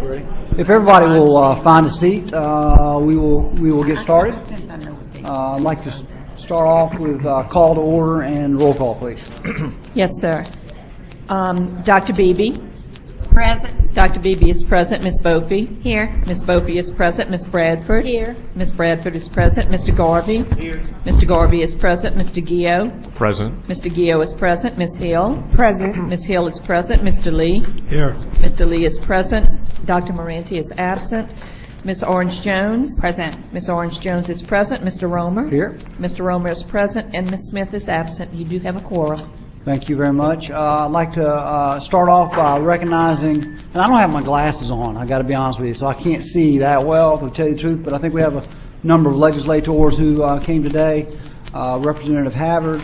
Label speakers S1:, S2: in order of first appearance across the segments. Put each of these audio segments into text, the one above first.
S1: If everybody will find a seat, we will get started. I'd like to start off with call to order and roll call, please.
S2: Yes, sir. Dr. Beebe.
S3: Present.
S2: Dr. Beebe is present. Ms. Bofi.
S3: Here.
S2: Ms. Bofi is present. Ms. Bradford.
S3: Here.
S2: Ms. Bradford is present. Mr. Garvey.
S4: Here.
S2: Mr. Garvey is present. Mr. Gio.
S4: Present.
S2: Mr. Gio is present. Ms. Hill.
S3: Present.
S2: Ms. Hill is present. Mr. Lee.
S4: Here.
S2: Mr. Lee is present. Dr. Moranti is absent. Ms. Orange Jones.
S3: Present.
S2: Ms. Orange Jones is present. Mr. Romer.
S1: Here.
S2: Mr. Romer is present. And Ms. Smith is absent. You do have a quorum.
S1: Thank you very much. I'd like to start off by recognizing, and I don't have my glasses on, I got to be honest with you, so I can't see that well, to tell you the truth, but I think we have a number of legislators who came today, Representative Havard,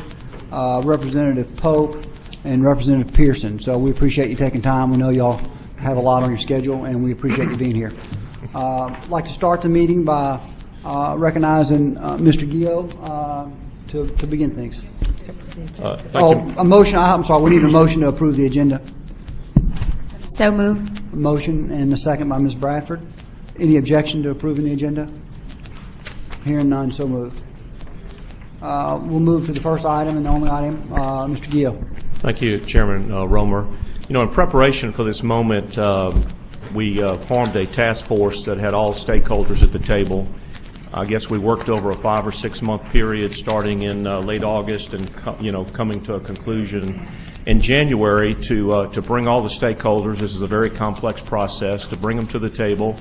S1: Representative Pope, and Representative Pearson. So we appreciate you taking time. We know y'all have a lot on your schedule, and we appreciate you being here. I'd like to start the meeting by recognizing Mr. Gio to begin things.
S4: Thank you.
S1: A motion. I'm sorry. We need a motion to approve the agenda.
S3: So moved.
S1: A motion and a second by Ms. Bradford. Any objection to approving the agenda? Hearing none, so moved. We'll move to the first item and the only item. Mr. Gio.
S4: Thank you, Chairman Romer. You know, in preparation for this moment, we formed a task force that had all stakeholders at the table. I guess we worked over a 5 or 6 month period, starting in late August, and coming to a conclusion in January to bring all the stakeholders. This is a very complex process, to bring them to the table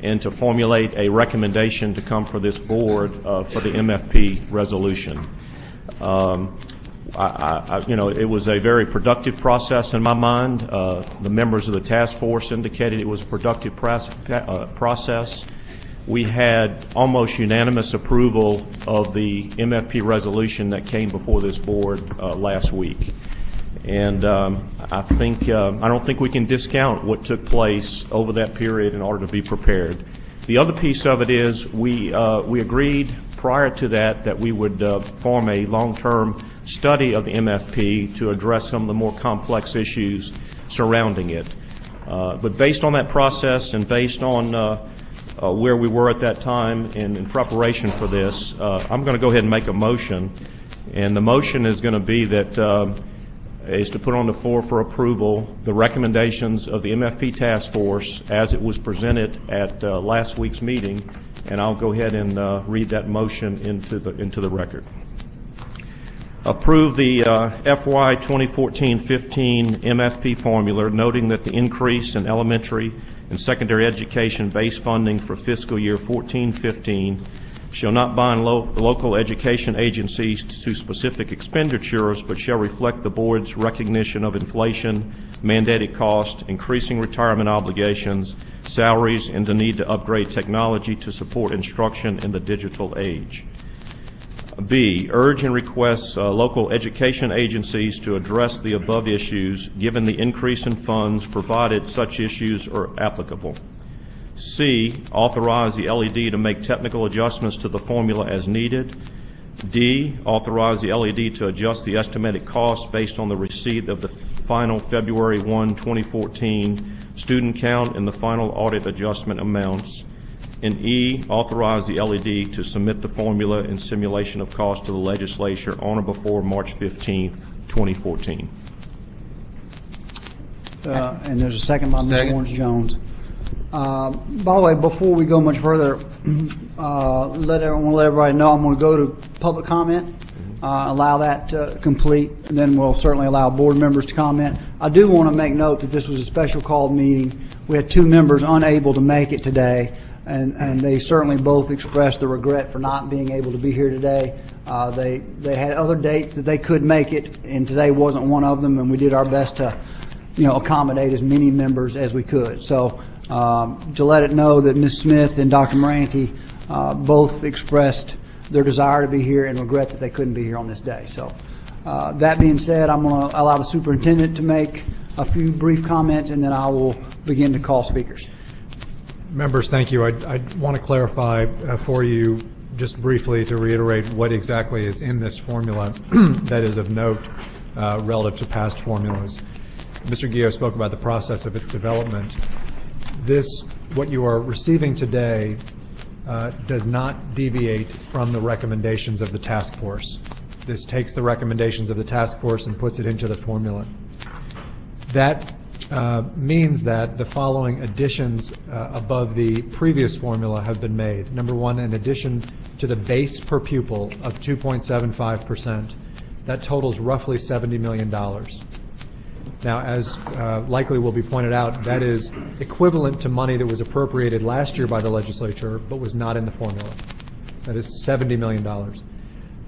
S4: and to formulate a recommendation to come for this board for the MFP resolution. It was a very productive process in my mind. The members of the task force indicated it was a productive process. We had almost unanimous approval of the MFP resolution that came before this board last week. And I don't think we can discount what took place over that period in order to be prepared. The other piece of it is we agreed prior to that we would form a long-term study of the MFP to address some of the more complex issues surrounding it. But based on that process and based on where we were at that time and in preparation for this, I'm going to go ahead and make a motion, and the motion is going to be that is to put on the floor for approval the recommendations of the MFP task force as it was presented at last week's meeting, and I'll go ahead and read that motion into the record. Approve the FY 2014-15 MFP formula, noting that the increase in elementary and secondary education base funding for fiscal year 14-15 shall not bind local education agencies to specific expenditures, but shall reflect the board's recognition of inflation, mandated cost, increasing retirement obligations, salaries, and the need to upgrade technology to support instruction in the digital age. B, urge and request local education agencies to address the above issues given the increase in funds provided such issues are applicable. C, authorize the LED to make technical adjustments to the formula as needed. D, authorize the LED to adjust the estimated cost based on the receipt of the final February 1, 2014 student count and the final audit adjustment amounts. And E, authorize the LED to submit the formula and simulation of cost to the legislature on or before March 15th, 2014.
S1: And there's a second by Ms. Orange Jones. By the way, before we go much further, I want to let everybody know I'm going to go to public comment, allow that to complete, and then we'll certainly allow board members to comment. I do want to make note that this was a special called meeting. We had 2 members unable to make it today. And they certainly both expressed the regret for not being able to be here today. They had other dates that they could make it, and today wasn't one of them. And we did our best to, accommodate as many members as we could. So to let it know that Ms. Smith and Dr. Moranti both expressed their desire to be here and regret that they couldn't be here on this day. So that being said, I'm going to allow the superintendent to make a few brief comments, and then I will begin to call speakers.
S5: Members, thank you. I want to clarify for you just briefly to reiterate what exactly is in this formula that is of note relative to past formulas. Mr. Gio spoke about the process of its development. what you are receiving today does not deviate from the recommendations of the task force. This takes the recommendations of the task force and puts it into the formula. That means that the following additions above the previous formula have been made. Number one, an addition to the base per pupil of 2.75%. That totals roughly $70 million. Now, as likely will be pointed out, that is equivalent to money that was appropriated last year by the legislature but was not in the formula. That is $70 million.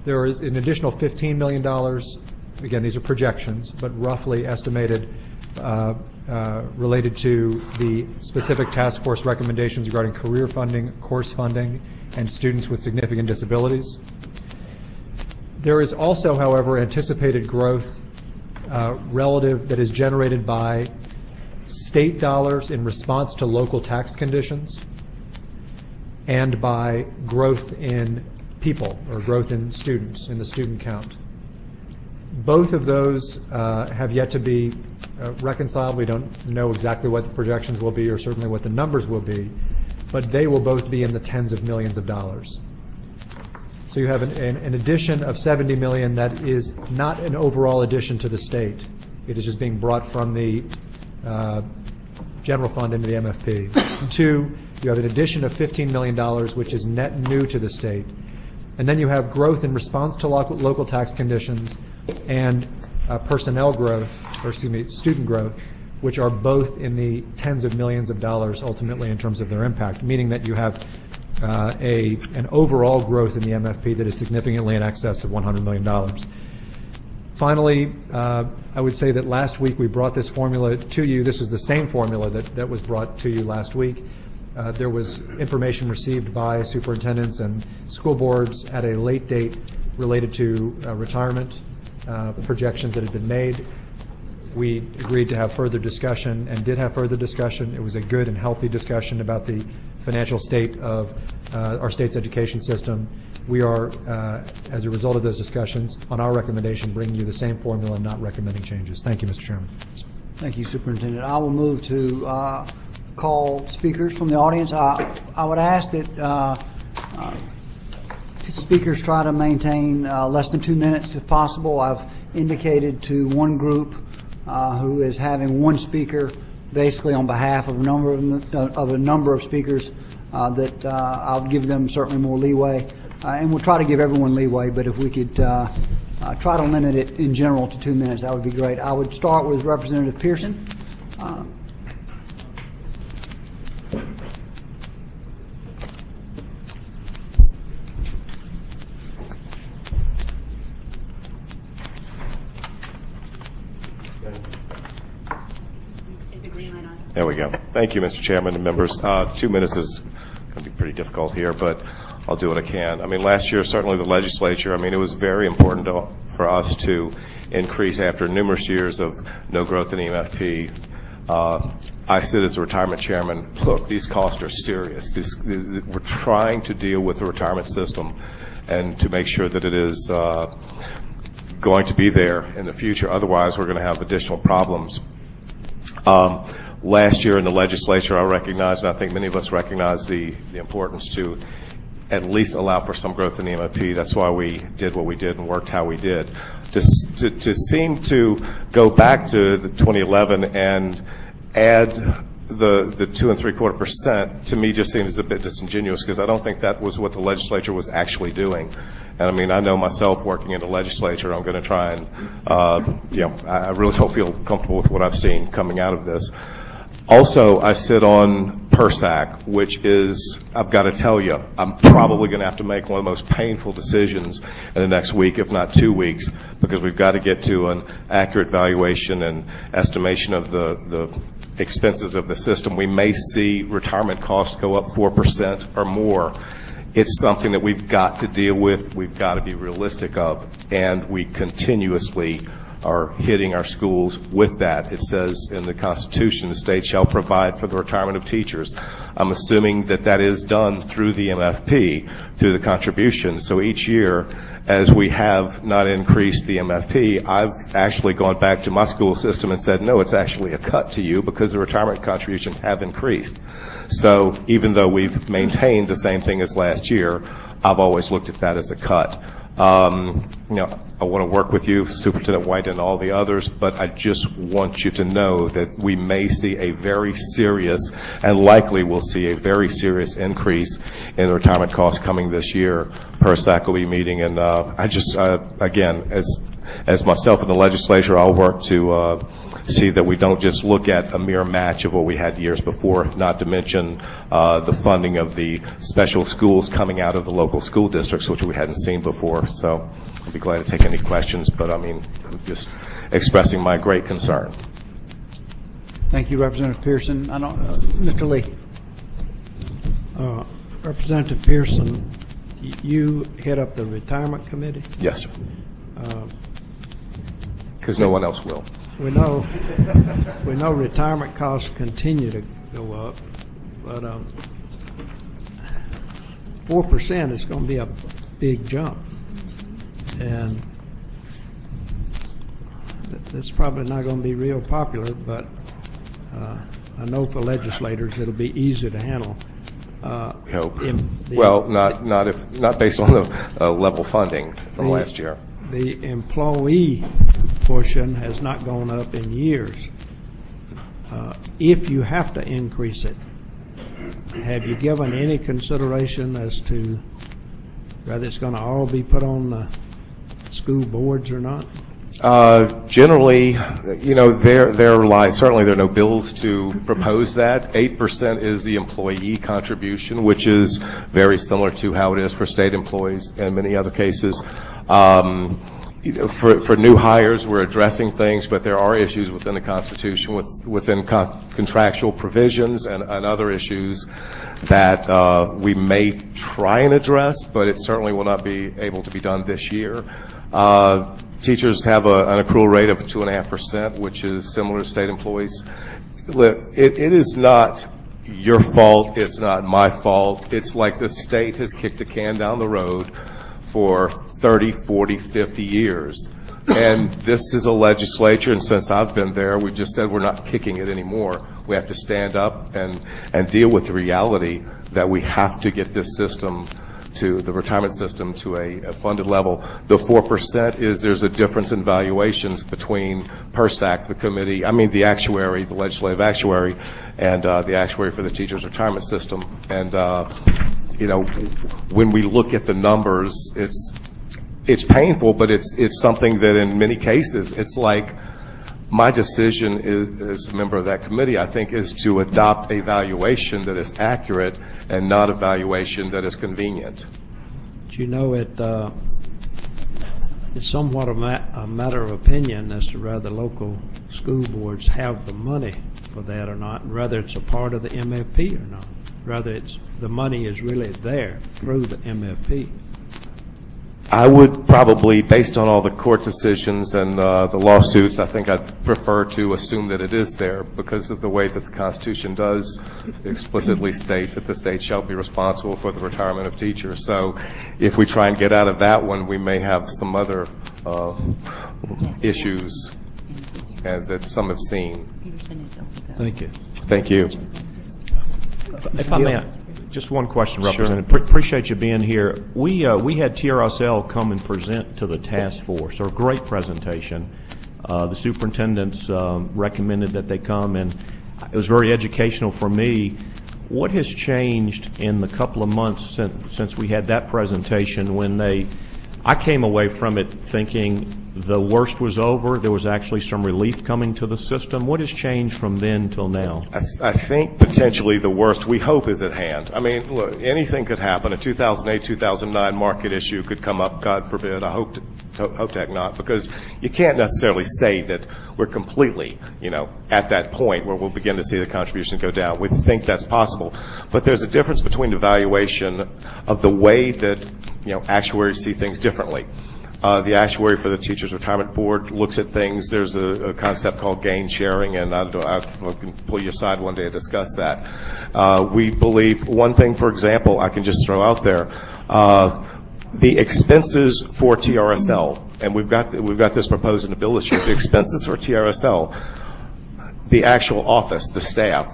S5: There is an additional $15 million. Again, these are projections, but roughly estimated related to the specific task force recommendations regarding career funding, course funding, and students with significant disabilities. There is also, however, anticipated growth relative that is generated by state dollars in response to local tax conditions and by growth in people or growth in students, in the student count. Both of those have yet to be reconciled. We don't know exactly what the projections will be or certainly what the numbers will be, but they will both be in the tens of millions of dollars. So you have an addition of $70 million that is not an overall addition to the state. It is just being brought from the general fund into the MFP. Two, you have an addition of $15 million, which is net new to the state. And then you have growth in response to local tax conditions and personnel growth, or excuse me, student growth, which are both in the tens of millions of dollars ultimately in terms of their impact, meaning that you have an overall growth in the MFP that is significantly in excess of $100 million. Finally, I would say that last week we brought this formula to you. This was the same formula that was brought to you last week. There was information received by superintendents and school boards at a late date related to retirement projections that had been made. We agreed to have further discussion and did have further discussion. It was a good and healthy discussion about the financial state of our state's education system. We are, as a result of those discussions, on our recommendation, bringing you the same formula and not recommending changes. Thank you, Mr. Chairman.
S1: Thank you, Superintendent. I will move to call speakers from the audience. I would ask that speakers try to maintain less than 2 minutes if possible. I've indicated to one group who is having one speaker basically on behalf of a number of speakers that I'll give them certainly more leeway. And we'll try to give everyone leeway, but if we could try to limit it in general to 2 minutes, that would be great. I would start with Representative Pearson.
S6: There we go. Thank you, Mr. Chairman and members. 2 minutes is going to be pretty difficult here, but I'll do what I can. I mean, last year, certainly the legislature, I mean, it was very important for us to increase after numerous years of no growth in EMFP. I sit as a retirement chairman. Look, these costs are serious. We're trying to deal with the retirement system and to make sure that it is going to be there in the future. Otherwise, we're going to have additional problems. Last year in the legislature, I recognized, and I think many of us recognize the importance to at least allow for some growth in the MFP. That's why we did what we did and worked how we did. To seem to go back to the 2011 and add the 2.75% to me just seems a bit disingenuous, because I don't think that was what the legislature was actually doing. And I mean, I know myself working in the legislature, I'm going to try and, I really don't feel comfortable with what I've seen coming out of this. Also, I sit on PERSAC, which is, I've got to tell you, I'm probably going to have to make one of the most painful decisions in the next week, if not 2 weeks, because we've got to get to an accurate valuation and estimation of the expenses of the system. We may see retirement costs go up 4% or more. It's something that we've got to deal with, we've got to be realistic of, and we continuously are hitting our schools with that. It says in the Constitution, the state shall provide for the retirement of teachers. I'm assuming that that is done through the MFP, through the contribution. So each year, as we have not increased the MFP, I've actually gone back to my school system and said, no, it's actually a cut to you because the retirement contributions have increased. So even though we've maintained the same thing as last year, I've always looked at that as a cut. You know, I want to work with you, Superintendent White and all the others, but I just want you to know that we may see a very serious, and likely will see a very serious increase in the retirement costs coming this year. PERSAC will be meeting, and I just, again, as myself in the legislature, I'll work to see that we don't just look at a mere match of what we had years before, not to mention the funding of the special schools coming out of the local school districts, which we hadn't seen before. So I'll be glad to take any questions, but I mean, I'm just expressing my great concern.
S1: Thank you, Representative Pearson. I don't, Mr. Lee.
S7: Representative Pearson, you head up the retirement committee?
S6: Yes, sir. Because no one else will.
S7: We know retirement costs continue to go up, but 4% is going to be a big jump, and that's probably not going to be real popular. But I know for legislators it'll be easy to handle.
S6: We hope. Well, not based on the level funding from last year.
S7: The employee portion has not gone up in years. If you have to increase it, have you given any consideration as to whether it's going to all be put on the school boards or not?
S6: Generally, you know, certainly there are no bills to propose that. 8% is the employee contribution, which is very similar to how it is for state employees in many other cases. For new hires, we're addressing things, but there are issues within the Constitution, within contractual provisions and other issues that we may try and address, but it certainly will not be able to be done this year. Teachers have an accrual rate of 2.5%, which is similar to state employees. It is not your fault. It's not my fault. It's like the state has kicked the can down the road for 30, 40, 50 years. And this is a legislature, and since I've been there, we've just said we're not kicking it anymore. We have to stand up and deal with the reality that we have to get this system to the retirement system to a funded level. The 4% is there's a difference in valuations between PERSAC, the committee, the actuary, the legislative actuary, and the actuary for the teachers' retirement system. And you know, when we look at the numbers, it's painful, but it's something that in many cases, it's like my decision as a member of that committee, I think, is to adopt a valuation that is accurate and not a valuation that is convenient.
S7: But you know, it's somewhat a matter of opinion as to whether local school boards have the money for that or not, and whether it's a part of the MFP or not. Rather, the money is really there through the MFP.
S6: I would probably, based on all the court decisions and the lawsuits, I think I'd prefer to assume that it is there because of the way that the Constitution does explicitly state that the state shall be responsible for the retirement of teachers. So if we try and get out of that one, we may have some other issues that some have seen.
S7: Thank you.
S6: Thank you.
S4: If I may, just one question, Representative. Sure. Appreciate you being here. We had TRSL come and present to the task force. A great presentation. The superintendents recommended that they come, and it was very educational for me. What has changed in the couple of months since we had that presentation when I came away from it thinking the worst was over. There was actually some relief coming to the system. What has changed from then till now?
S6: I think potentially the worst, we hope, is at hand. I mean, look, anything could happen. A 2008, 2009 market issue could come up, God forbid. I hope to heck not, because you can't necessarily say that we're completely, at that point where we'll begin to see the contribution go down. We think that's possible. But there's a difference between the valuation of the way that, actuaries see things differently. The actuary for the Teachers Retirement Board looks at things. There's a concept called gain sharing, and I can pull you aside one day to discuss that. We believe one thing, for example, I can just throw out there. The expenses for TRSL, and we've got this proposed in the bill this year. The expenses for TRSL, the actual office, the staff,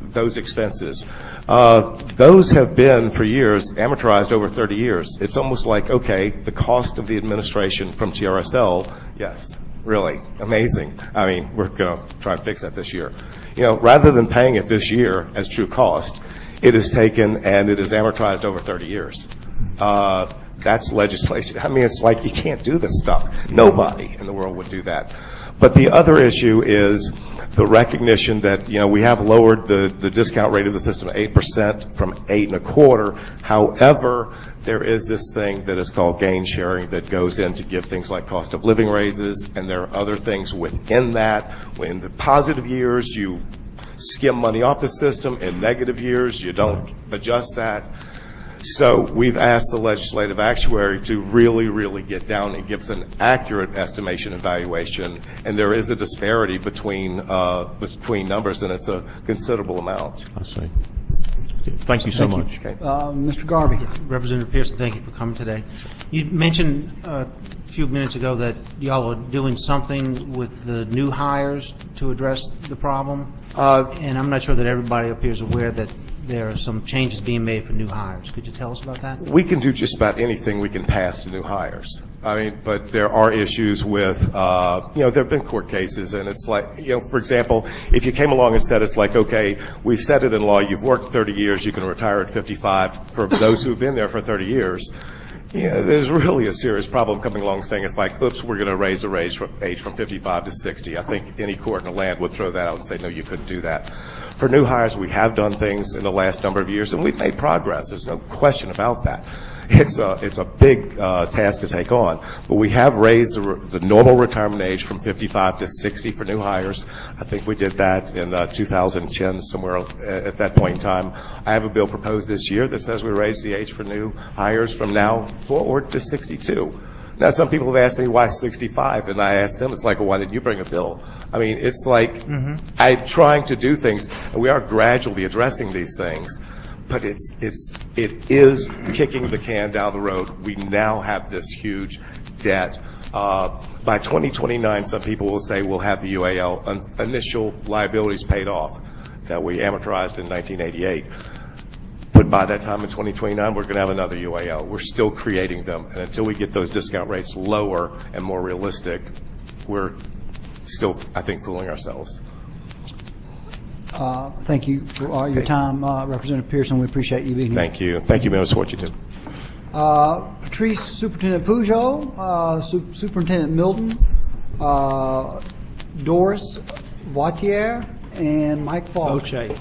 S6: those expenses, those have been for years amortized over 30 years. It's almost like, okay, the cost of the administration from TRSL, yes, really amazing. I mean, we're going to try and fix that this year. You know, rather than paying it this year as true cost, it is taken and it is amortized over 30 years. That's legislation. I mean, it's like you can't do this stuff. Nobody in the world would do that. But the other issue is the recognition that, you know, we have lowered the discount rate of the system 8% from 8.25%. However, there is this thing that is called gain sharing that goes in to give things like cost of living raises, and there are other things within that. In the positive years, you skim money off the system. In negative years, you don't adjust that. So we've asked the legislative actuary to really, really get down and give us an accurate estimation and valuation, and there is a disparity between numbers, and it's a considerable amount.
S4: I see. Thank you so much.
S6: Okay.
S1: Mr. Garvey.
S8: Representative Pearson, thank you for coming today. You mentioned a few minutes ago that y'all are doing something with the new hires to address the problem, and I'm not sure that everybody up here is aware that there are some changes being made for new hires. Could you tell us about that?
S6: We can do just about anything we can pass to new hires. I mean, but there are issues with, you know, there have been court cases, and it's like, you know, for example, if you came along and said, it's like, okay, we've said it in law, you've worked 30 years, you can retire at 55 for those who've been there for 30 years. Yeah, there's really a serious problem coming along saying it's like, oops, we're going to raise the age from 55 to 60. I think any court in the land would throw that out and say, no, you couldn't do that. For new hires, we have done things in the last number of years, and we've made progress. There's no question about that. It's a big task to take on, but we have raised the normal retirement age from 55 to 60 for new hires. I think we did that in 2010, somewhere at that point in time. I have a bill proposed this year that says we raise the age for new hires from now forward to 62. Now, some people have asked me why 65, and I asked them, it's like, well, why didn't you bring a bill? I mean, it's like I'm trying to do things, and we are gradually addressing these things, but it is kicking the can down the road. We now have this huge debt. By 2029, some people will say we'll have the UAL initial liabilities paid off that we amortized in 1988. But by that time in 2029, we're going to have another UAL. We're still creating them. And until we get those discount rates lower and more realistic, we're still, I think, fooling ourselves.
S1: Thank you for your time, Representative Pearson. We appreciate you being here.
S6: Thank you. Thank you, Members, for what you do.
S1: Patrice, Superintendent Peugeot, Superintendent Milton, Doris Vautier, and Mike Falk.
S7: O'Shea.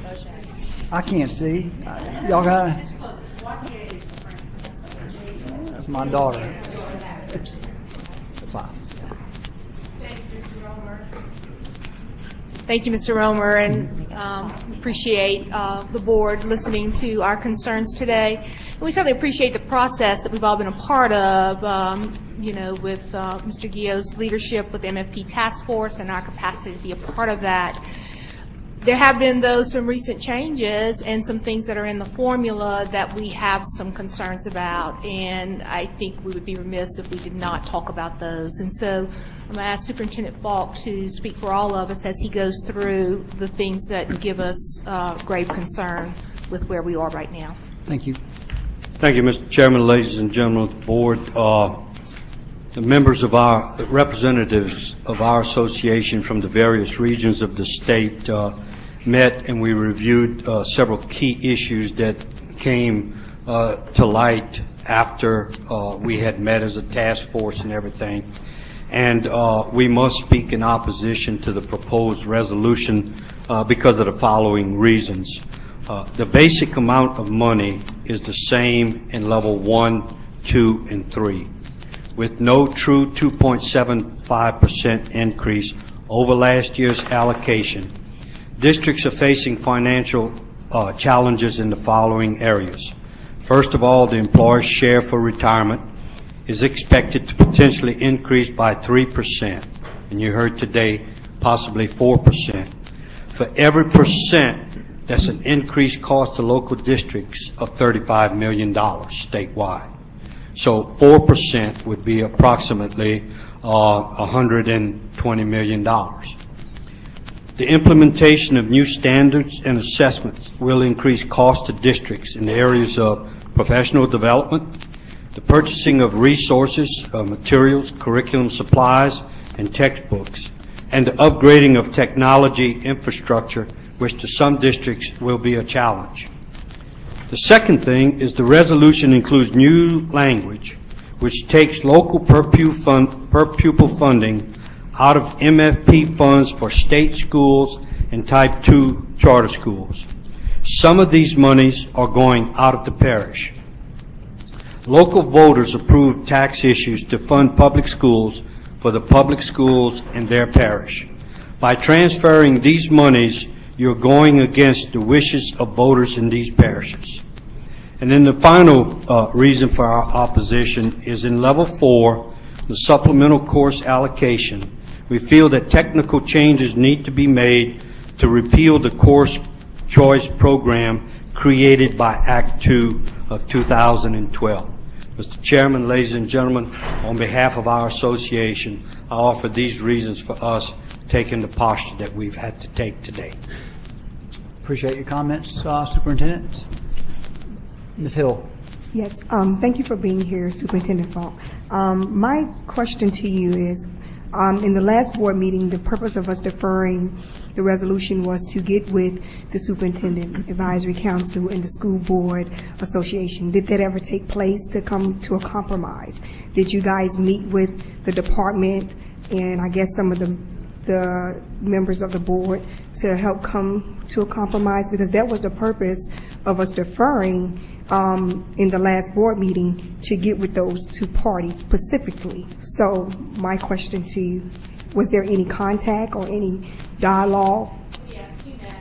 S1: I can't see. Y'all got it? That's my daughter.
S9: Thank you, Mr. Romer, and appreciate the board listening to our concerns today. And we certainly appreciate the process that we've all been a part of, you know, with Mr. Guillot's leadership with the MFP Task Force and our capacity to be a part of that. There have been, though, some recent changes and some things that are in the formula that we have some concerns about, and I think we would be remiss if we did not talk about those. And so I'm going to ask Superintendent Falk to speak for all of us as he goes through the things that give us grave concern with where we are right now.
S1: Thank you.
S10: Thank you, Mr. Chairman, ladies and gentlemen of the board. The members of our representatives of our association from the various regions of the state met, and we reviewed several key issues that came to light after we had met as a task force and everything. And we must speak in opposition to the proposed resolution because of the following reasons. The basic amount of money is the same in level 1, 2, and 3, with no true 2.75% increase over last year's allocation. Districts are facing financial challenges in the following areas. First of all, the employer's share for retirement is expected to potentially increase by 3%. And you heard today possibly 4%. For every percent, that's an increased cost to local districts of $35 million statewide. So 4% would be approximately $120 million. The implementation of new standards and assessments will increase costs to districts in the areas of professional development, the purchasing of resources, materials, curriculum supplies, and textbooks, and the upgrading of technology infrastructure, which to some districts will be a challenge. The second thing is the resolution includes new language which takes local per pupil funding out of MFP funds for state schools and Type 2 charter schools. Some of these monies are going out of the parish. Local voters approved tax issues to fund public schools for the public schools in their parish. By transferring these monies, you're going against the wishes of voters in these parishes. And then the final reason for our opposition is in level 4, the supplemental course allocation. We feel that technical changes need to be made to repeal the course choice program created by Act 2 of 2012. Mr. Chairman, ladies and gentlemen, on behalf of our association, I offer these reasons for us taking the posture that we've had to take today.
S1: Appreciate your comments, Superintendent. Ms. Hill.
S11: Yes, thank you for being here, Superintendent Falk. My question to you is, in the last board meeting, the purpose of us deferring the resolution was to get with the Superintendent Advisory Council and the School Board Association. Did that ever take place to come to a compromise? Did you guys meet with the department and I guess some of the members of the board to help come to a compromise? Because that was the purpose of us deferring in the last board meeting, to get with those two parties specifically. So my question to you, was there any contact or any dialogue?
S9: Yes, we met.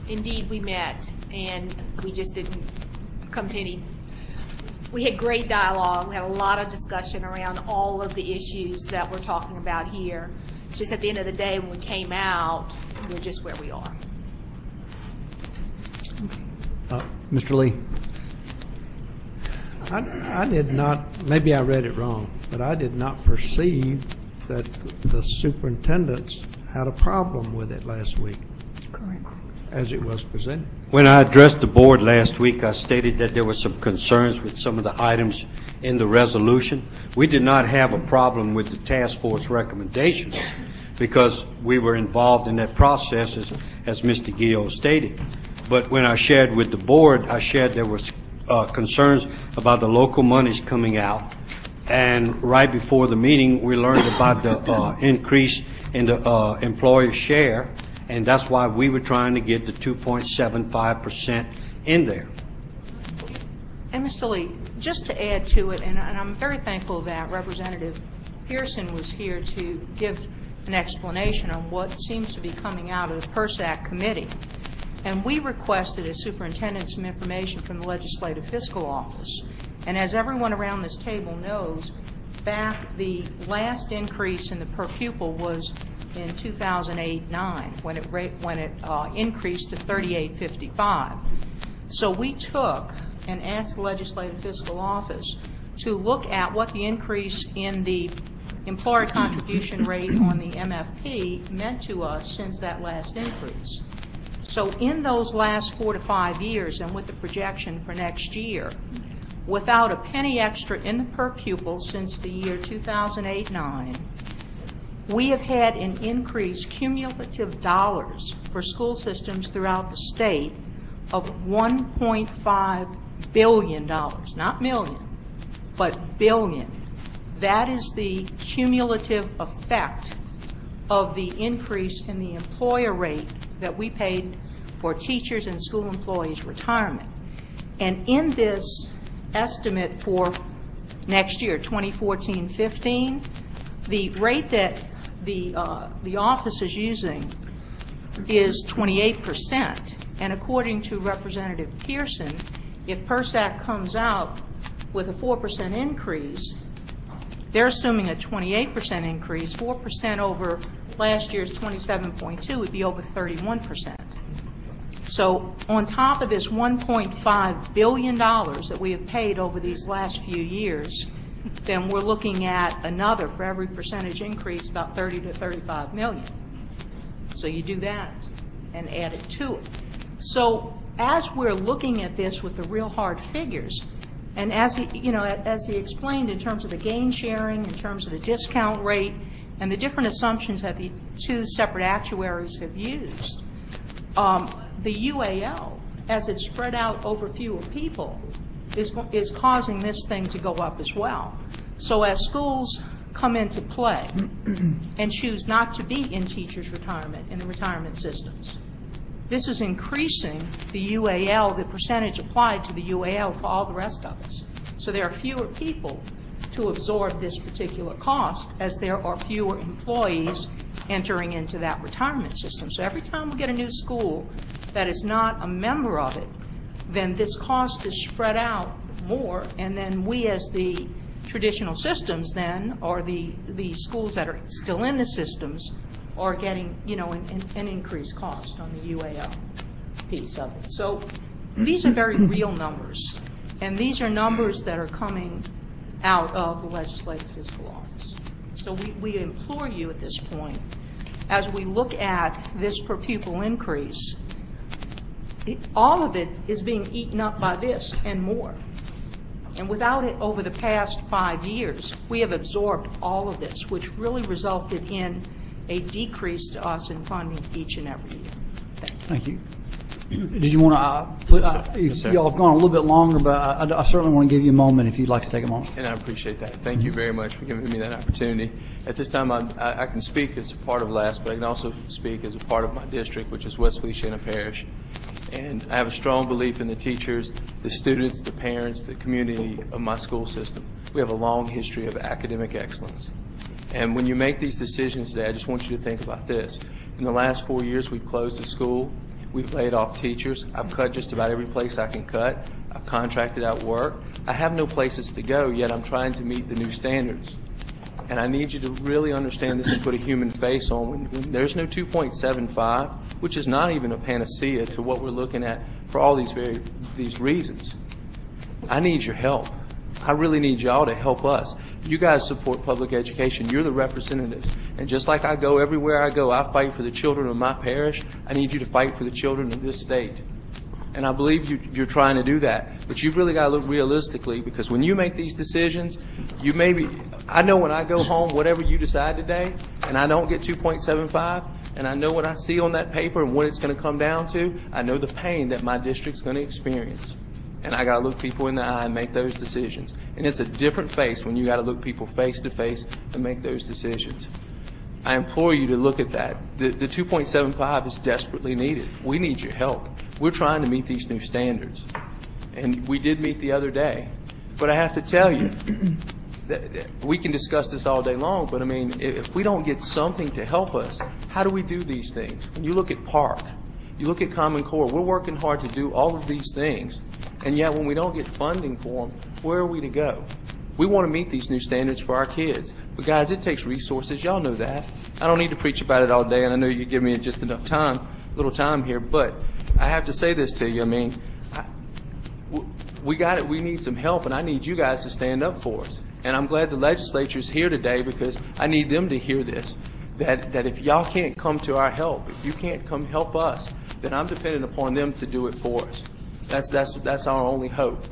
S9: Indeed, we met, and we just didn't come to any. We had great dialogue. We had a lot of discussion around all of the issues that we're talking about here. It's just at the end of the day, when we came out, we're just where we are.
S1: Mr. Lee.
S7: I did not, maybe I read it wrong, but I did not perceive that the superintendents had a problem with it last week.
S11: Correct.
S7: As it was presented.
S10: When I addressed the board last week, I stated that there were some concerns with some of the items in the resolution. We did not have a problem with the task force recommendations because we were involved in that process, as Mr. Guillot stated. But when I shared with the board, I shared there was concerns about the local monies coming out. And right before the meeting, we learned about the increase in the employer share, and that's why we were trying to get the 2.75% in there.
S12: And Mr. Lee, just to add to it, and I'm very thankful that Representative Pearson was here to give an explanation on what seems to be coming out of the PERSAC committee. And we requested as superintendent some information from the Legislative Fiscal Office. And as everyone around this table knows, back the last increase in the per pupil was in 2008-9 when it increased to $38.55. So we took and asked the Legislative Fiscal Office to look at what the increase in the employer contribution rate on the MFP meant to us since that last increase. So in those last 4 to 5 years, and with the projection for next year, without a penny extra in the per pupil since the year 2008-9, we have had an increased cumulative dollars for school systems throughout the state of $1.5 billion, not million, but billion. That is the cumulative effect of the increase in the employer rate that we paid for teachers and school employees' retirement. And in this estimate for next year, 2014-15, the rate that the office is using is 28%. And according to Representative Pearson, if PERSAC comes out with a 4% increase, they're assuming a 28% increase. 4% over last year's 27.2 would be over 31%. So on top of this $1.5 billion that we have paid over these last few years, then we're looking at another, for every percentage increase, about 30 to 35 million. So you do that and add it to it. So as we're looking at this with the real hard figures, and as he explained in terms of the gain sharing, in terms of the discount rate, and the different assumptions that the two separate actuaries have used, the UAL, as it's spread out over fewer people, is causing this thing to go up as well. So as schools come into play and choose not to be in teachers' retirement, in the retirement systems, this is increasing the UAL, the percentage applied to the UAL for all the rest of us. So there are fewer people to absorb this particular cost, as there are fewer employees entering into that retirement system. So every time we get a new school that is not a member of it, then this cost is spread out more, and then we as the traditional systems then, or the schools that are still in the systems, are getting, an increased cost on the UAL piece of it. So these are very real numbers, and these are numbers that are coming out of the Legislative Fiscal Office. So we implore you at this point, as we look at this per pupil increase, all of it is being eaten up by this and more. And without it, over the past 5 years, we have absorbed all of this, which really resulted in a decrease to us in funding each and every year.
S1: Thank you. Did you want to, y'all have gone a little bit longer, but I certainly want to give you a moment if you'd like to take a moment.
S13: And I appreciate that. Thank you very much for giving me that opportunity. At this time, I can speak as a part of LAST, but I can also speak as a part of my district, which is West Louisiana Parish. And I have a strong belief in the teachers, the students, the parents, the community of my school system. We have a long history of academic excellence. And when you make these decisions today, I just want you to think about this. In the last 4 years, we've closed the school. We've laid off teachers. I've cut just about every place I can cut. I've contracted out work. I have no places to go, yet I'm trying to meet the new standards. And I need you to really understand this and put a human face on. When there's no 2.75, which is not even a panacea to what we're looking at for all these reasons, I need your help. I really need y'all to help us. You guys support public education. You're the representatives. And just like I go everywhere I go, I fight for the children of my parish. I need you to fight for the children of this state. And I believe you're trying to do that. But you've really got to look realistically, because when you make these decisions, I know when I go home, whatever you decide today, and I don't get 2.75, and I know what I see on that paper and what it's going to come down to, I know the pain that my district's going to experience. And I got to look people in the eye and make those decisions. And it's a different face when you got to look people face to face and make those decisions. I implore you to look at that. The 2.75 is desperately needed. We need your help. We're trying to meet these new standards. And we did meet the other day. But I have to tell you, that we can discuss this all day long, but I mean, if we don't get something to help us, how do we do these things? When you look at Park, you look at Common Core, we're working hard to do all of these things. And yet when we don't get funding for them, where are we to go? We want to meet these new standards for our kids. But guys, it takes resources. Y'all know that. I don't need to preach about it all day, and I know you give me just enough time, little time here, but I have to say this to you. I mean, we got it. We need some help, and I need you guys to stand up for us. And I'm glad the legislature's here today, because I need them to hear this, that if y'all can't come to our help, if you can't come help us, then I'm dependent upon them to do it for us. That's our only hope.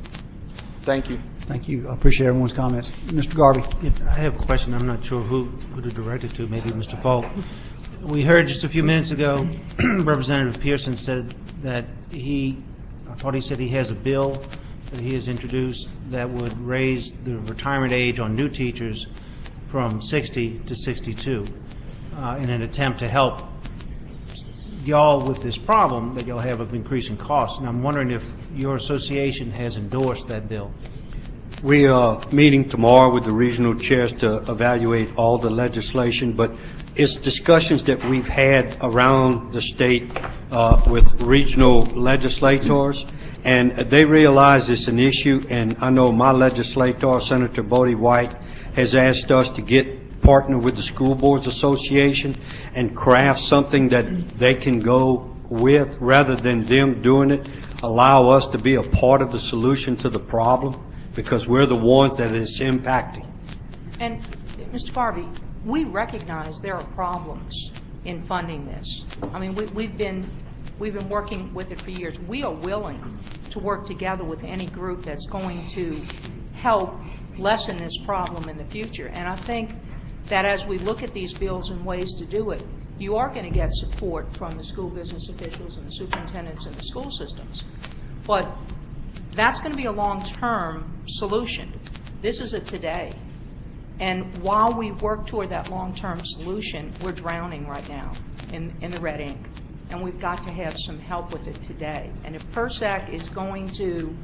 S13: Thank you.
S1: Thank you. I appreciate everyone's comments. Mr. Garvey.
S8: I have a question. I'm not sure who to direct it to, maybe Mr. Falk. We heard just a few minutes ago, Representative Pearson said that I thought he said he has a bill that he has introduced that would raise the retirement age on new teachers from 60 to 62 in an attempt to help y'all with this problem that y'all have of increasing costs. And I'm wondering if your association has endorsed that bill.
S10: We are meeting tomorrow with the regional chairs to evaluate all the legislation, but it's discussions that we've had around the state with regional legislators, and they realize it's an issue, and I know my legislator, Senator Bodie White, has asked us to partner with the School Boards Association and craft something that they can go with rather than them doing it, allow us to be a part of the solution to the problem because we're the ones that it's impacting.
S12: And Mr. Garvey, we recognize there are problems in funding this. I mean, we've been working with it for years. We are willing to work together with any group that's going to help lessen this problem in the future. And I think that as we look at these bills and ways to do it, you are going to get support from the school business officials and the superintendents and the school systems. But that's going to be a long-term solution. This is a today. And while we work toward that long-term solution, we're drowning right now in the red ink. And we've got to have some help with it today. And if PERSAC is going to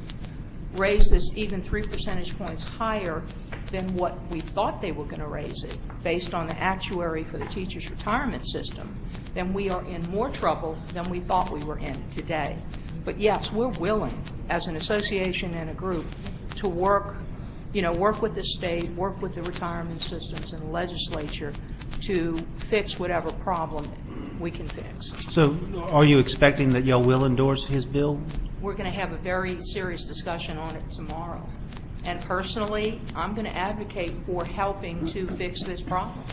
S12: raise this even 3 percentage points higher than what we thought they were going to raise it, based on the actuary for the teachers' retirement system, then we are in more trouble than we thought we were in today. But yes, we're willing, as an association and a group, to work with the state, work with the retirement systems and the legislature to fix whatever problem we can fix.
S8: So are you expecting that y'all will endorse his bill?
S12: We're going to have a very serious discussion on it tomorrow. And personally, I'm going to advocate for helping to fix this problem.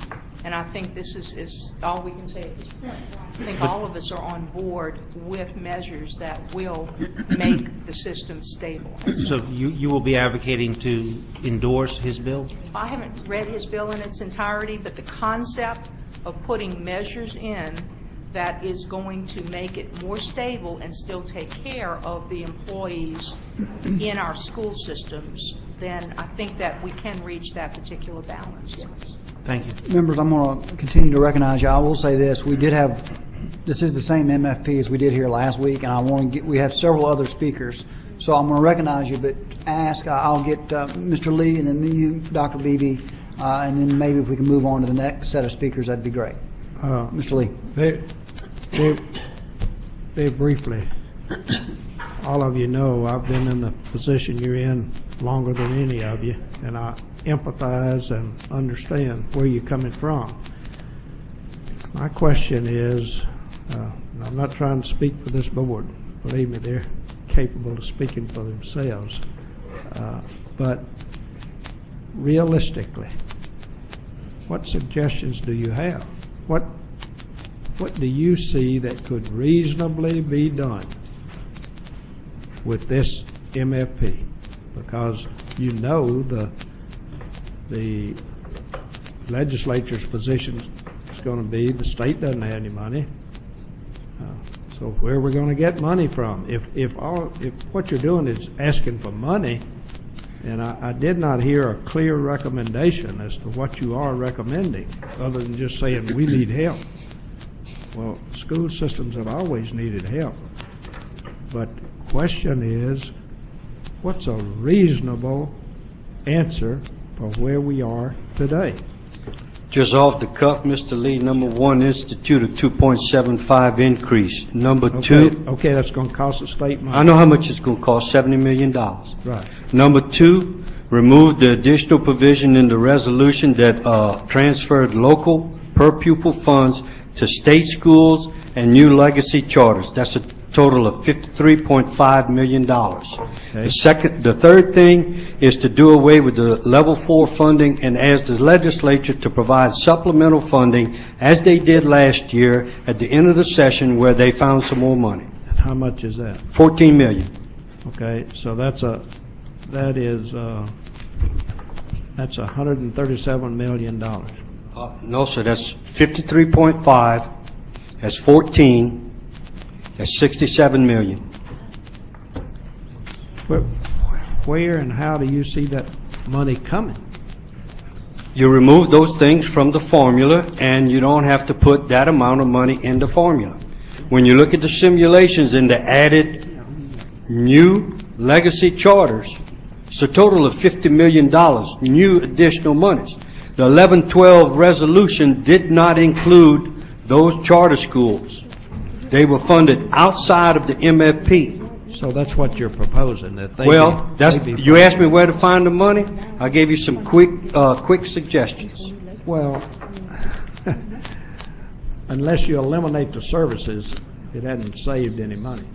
S12: And I think this is all we can say at this point. I think all of us are on board with measures that will make the system stable.
S8: So you will be advocating to endorse his bill?
S12: I haven't read his bill in its entirety, but the concept of putting measures in that is going to make it more stable and still take care of the employees in our school systems, then I think that we can reach that particular balance, yes.
S8: Thank you.
S1: Members, I'm going to continue to recognize you. I will say this. This is the same MFP as we did here last week, and we have several other speakers. So I'm going to recognize you, but I'll get Mr. Lee and then you, Dr. Beebe, and then maybe if we can move on to the next set of speakers, that'd be great. Mr. Lee.
S7: Very briefly, all of you know I've been in the position you're in longer than any of you, and I empathize and understand where you're coming from. My question is, I'm not trying to speak for this board. Believe me, they're capable of speaking for themselves. But realistically, what suggestions do you have? What do you see that could reasonably be done with this MFP? Because you know the legislature's position is going to be the state doesn't have any money. So where are we going to get money from? If what you're doing is asking for money, and I did not hear a clear recommendation as to what you are recommending, other than just saying we need help. Well, school systems have always needed help. But the question is, what's a reasonable answer for where we are today?
S10: Just off the cuff, Mr. Lee, number one, institute a 2.75 increase. Number two.
S7: Okay, that's going to cost the state money.
S10: I know how much it's going to cost, $70 million.
S7: Right.
S10: Number two, remove the additional provision in the resolution that transferred local per pupil funds to state schools and new legacy charters. That's a total of $53.5 million. Okay. The third thing is to do away with the level 4 funding and ask the legislature to provide supplemental funding as they did last year at the end of the session where they found some more money.
S7: How much is that?
S10: $14 million.
S7: Okay, so that's $137 million.
S10: No, sir, that's 53.5, that's 14, that's 67 million.
S7: Where and how do you see that money coming?
S10: You remove those things from the formula, and you don't have to put that amount of money in the formula. When you look at the simulations and the added new legacy charters, it's a total of $50 million, new additional monies. The 11-12 resolution did not include those charter schools. They were funded outside of the MFP.
S7: So that's what you're proposing, that they
S10: Well,
S7: be-
S10: that's,
S7: they be-
S10: you asked me where to find the money. I gave you some quick suggestions.
S7: Well, unless you eliminate the services, it hasn't saved any money.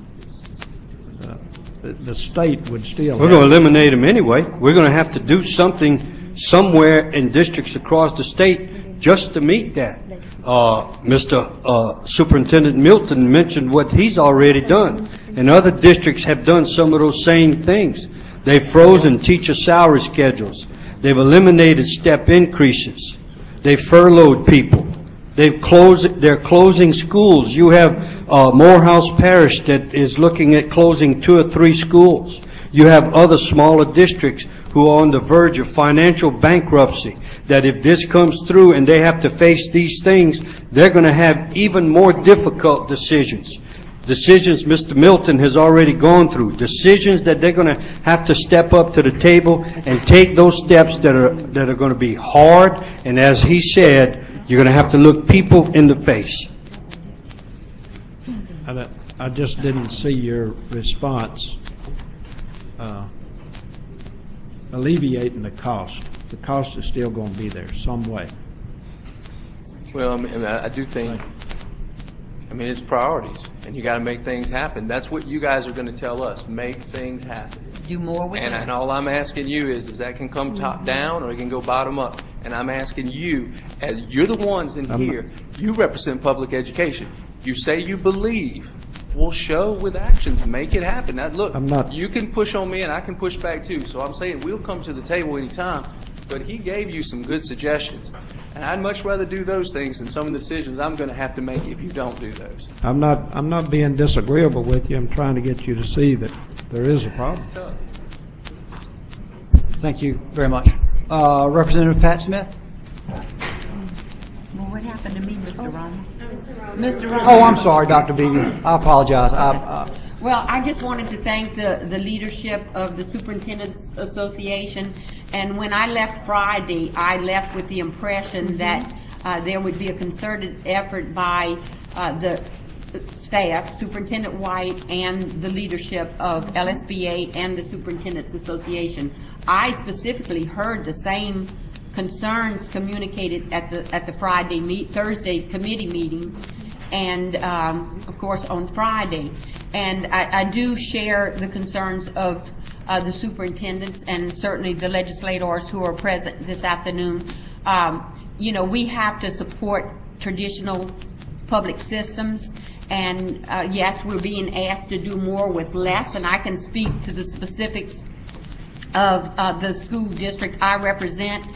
S7: The state would still.
S10: We're going to eliminate them anyway. We're going to have to do something somewhere in districts across the state just to meet that. Mr. Superintendent Milton mentioned what he's already done, and other districts have done some of those same things. They've frozen teacher salary schedules. They've eliminated step increases. They've furloughed people. They're closing schools. You have Morehouse Parish that is looking at closing 2 or 3 schools. You have other smaller districts who are on the verge of financial bankruptcy, that if this comes through and they have to face these things, they're going to have even more difficult decisions. Decisions Mr. Milton has already gone through. Decisions that they're going to have to step up to the table and take those steps that are going to be hard, and as he said, you're going to have to look people in the face.
S7: I just didn't see your response alleviating the cost. The cost is still going to be there some way.
S13: Well, I do think, it's priorities, and you got to make things happen. That's what you guys are going to tell us, make things happen.
S3: Do more with
S13: And all I'm asking you is that can come top down or it can go bottom up. And I'm asking you, as you're the ones in here, you represent public education. You say you believe. We'll show with actions, make it happen. Now, look, you can push on me and I can push back too. So I'm saying we'll come to the table anytime. But he gave you some good suggestions. And I'd much rather do those things than some of the decisions I'm going to have to make if you don't do those.
S7: I'm not being disagreeable with you. I'm trying to get you to see that there is a problem.
S1: Thank you very much. Representative Pat Smith?
S3: Well, what happened to me, Mr. Ron? Mr. Ron.
S1: Oh, I'm sorry, Dr. Beebe. I apologize.
S3: Well, I just wanted to thank the leadership of the Superintendent's Association. And when I left Friday, I left with the impression that there would be a concerted effort by the staff, Superintendent White, and the leadership of LSBA and the Superintendent's Association. I specifically heard the same concerns communicated at the Thursday committee meeting, and of course on Friday. And I do share the concerns of the superintendents and certainly the legislators who are present this afternoon. We have to support traditional public systems, and yes, we're being asked to do more with less, and I can speak to the specifics of the school district I represent.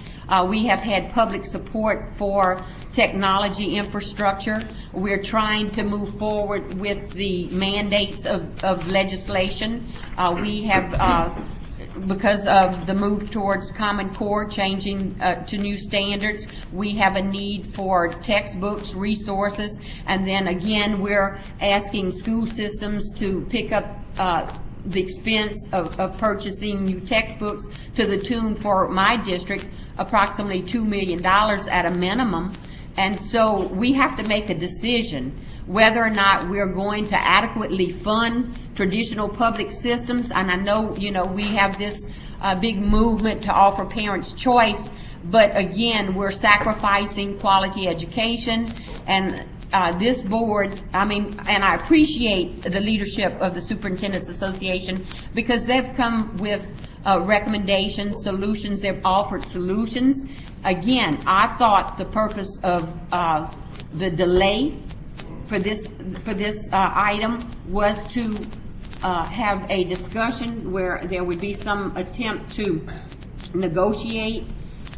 S3: We have had public support for technology infrastructure. We're trying to move forward with the mandates of legislation. We have, because of the move towards Common Core, changing to new standards, we have a need for textbooks, resources, and then again, we're asking school systems to pick up the expense of purchasing new textbooks to the tune, for my district, approximately $2 million at a minimum. And so we have to make a decision whether or not we're going to adequately fund traditional public systems. And I know, we have this big movement to offer parents choice, but again, we're sacrificing quality education. And this board, and I appreciate the leadership of the Superintendent's Association, because they've come with recommendations, solutions. They've offered solutions. Again, I thought the purpose of the delay for this item was to have a discussion where there would be some attempt to negotiate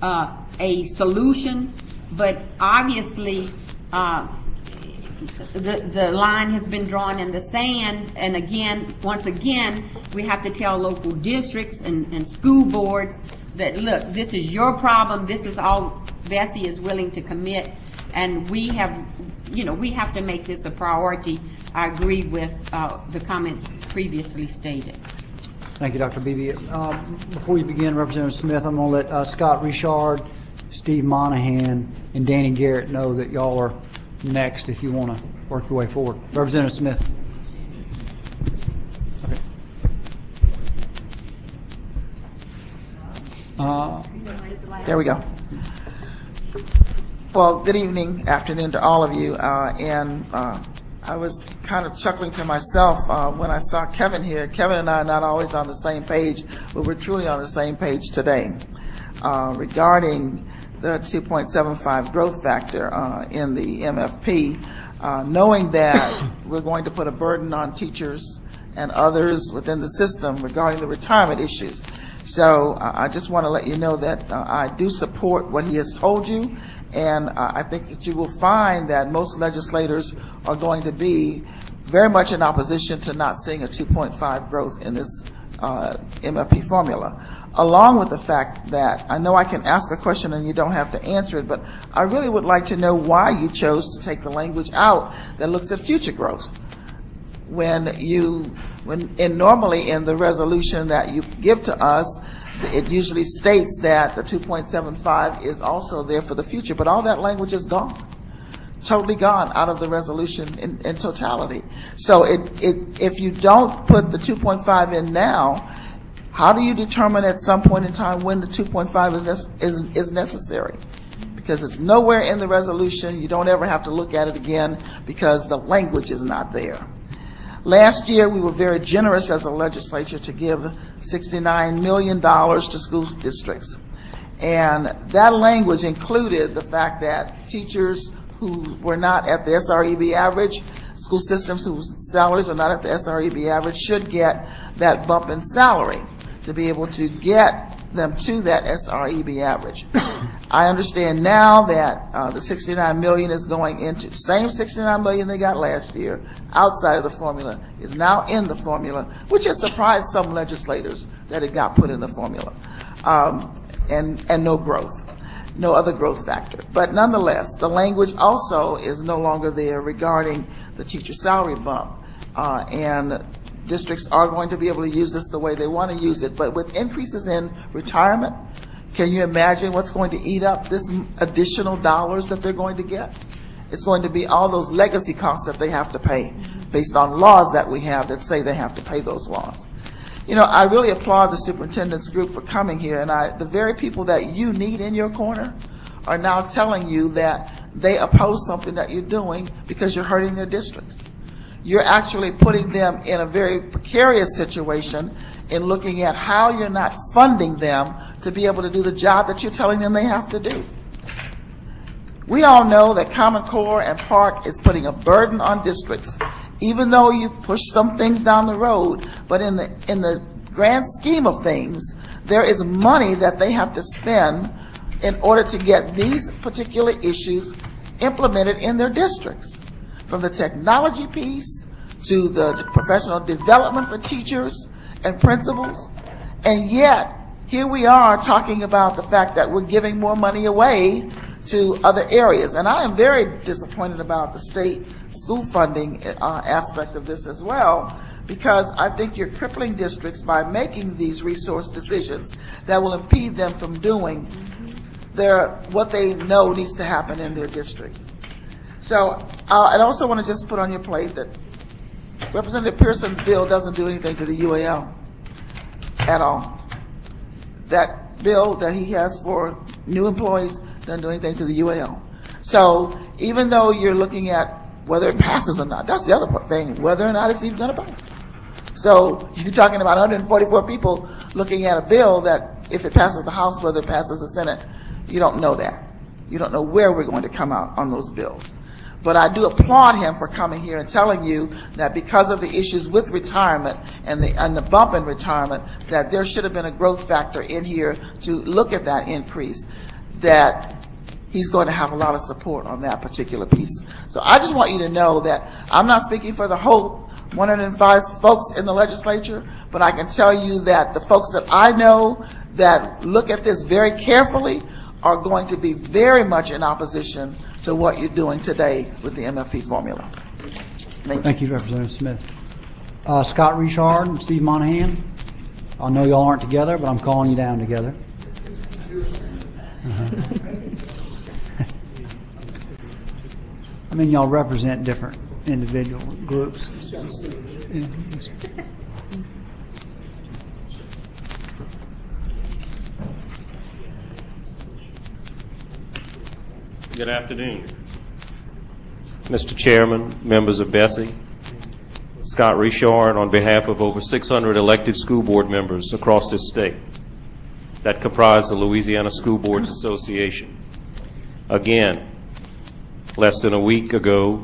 S3: a solution, but obviously the line has been drawn in the sand, and again, once again, we have to tell local districts and school boards that, look, this is your problem, this is all BESE is willing to commit, and we have to make this a priority. I agree with the comments previously stated.
S1: Thank you, Dr. Beebe. Before you begin, Representative Smith, I'm going to let Scott Richard, Steve Monahan, and Danny Garrett know that y'all are next if you want to work your way forward. Representative Smith. Okay.
S14: There we go. Well, good evening, afternoon to all of you. I was kind of chuckling to myself when I saw Kevin here. Kevin and I are not always on the same page, but we're truly on the same page today regarding the 2.75 growth factor in the MFP, knowing that we're going to put a burden on teachers and others within the system regarding the retirement issues. So I just want to let you know that I do support what he has told you, and I think that you will find that most legislators are going to be very much in opposition to not seeing a 2.5 growth in this MFP formula, along with the fact that I know I can ask a question and you don't have to answer it, but I really would like to know why you chose to take the language out that looks at future growth. Normally in the resolution that you give to us, it usually states that the 2.75 is also there for the future, but all that language is gone, totally gone out of the resolution in totality. So if you don't put the 2.5 in now, how do you determine at some point in time when the 2.5 is necessary? Because it's nowhere in the resolution. You don't ever have to look at it again because the language is not there. Last year, we were very generous as a legislature to give $69 million to school districts. And that language included the fact that teachers who were not at the SREB average, school systems whose salaries are not at the SREB average, should get that bump in salary to be able to get them to that SREB average. I understand now that the $69 million is going into the same $69 million they got last year outside of the formula is now in the formula, which has surprised some legislators that it got put in the formula, and no growth, no other growth factor. But nonetheless, the language also is no longer there regarding the teacher salary bump, and districts are going to be able to use this the way they want to use it. But with increases in retirement, can you imagine what's going to eat up this additional dollars that they're going to get? It's going to be all those legacy costs that they have to pay based on laws that we have that say they have to pay those laws. You know, I really applaud the superintendent's group for coming here, and the very people that you need in your corner are now telling you that they oppose something that you're doing because you're hurting their districts. You're actually putting them in a very precarious situation in looking at how you're not funding them to be able to do the job that you're telling them they have to do. We all know that Common Core and Park is putting a burden on districts, even though you've pushed some things down the road, but in the grand scheme of things, there is money that they have to spend in order to get these particular issues implemented in their districts. From the technology piece to the professional development for teachers and principals. And yet, here we are talking about the fact that we're giving more money away to other areas. And I am very disappointed about the state school funding aspect of this as well, because I think you're crippling districts by making these resource decisions that will impede them from doing what they know needs to happen in their districts. So I also want to just put on your plate that Representative Pearson's bill doesn't do anything to the UAL at all. That bill that he has for new employees doesn't do anything to the UAL. So even though you're looking at whether it passes or not, that's the other thing, whether or not it's even going to pass. So you're talking about 144 people looking at a bill that if it passes the House, whether it passes the Senate, you don't know that. You don't know where we're going to come out on those bills. But I do applaud him for coming here and telling you that because of the issues with retirement and the bump in retirement, that there should have been a growth factor in here to look at that increase, that he's going to have a lot of support on that particular piece. So I just want you to know that I'm not speaking for the whole 105 folks in the legislature, but I can tell you that the folks that I know that look at this very carefully are going to be very much in opposition to what you're doing today with the MFP formula.
S1: Thank you, Representative Smith. Scott Richard and Steve Monahan. I know y'all aren't together, but I'm calling you down together. I mean, y'all represent different individual groups.
S4: Good afternoon. Mr. Chairman, members of BESE, Scott Richard on behalf of over 600 elected school board members across this state that comprise the Louisiana School Boards Association. Again, less than a week ago,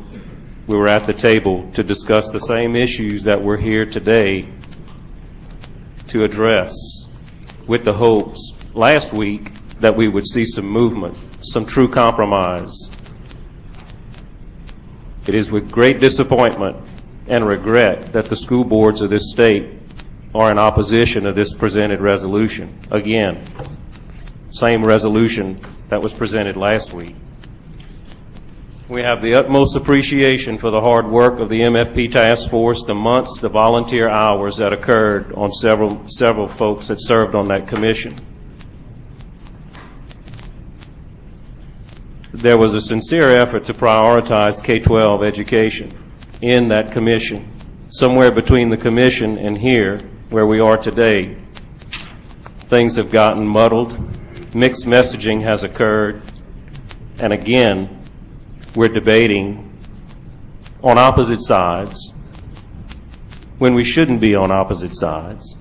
S4: we were at the table to discuss the same issues that we're here today to address, with the hopes last week that we would see some movement, some true compromise. It is with great disappointment and regret that the school boards of this state are in opposition to this presented resolution. Again, same resolution that was presented last week. We have the utmost appreciation for the hard work of the MFP task force, the months, the volunteer hours that occurred on several folks that served on that commission. There was a sincere effort to prioritize K-12 education in that commission. Somewhere between the commission and here, where we are today, things have gotten muddled, mixed messaging has occurred, and again, we're debating on opposite sides when we shouldn't be on opposite sides,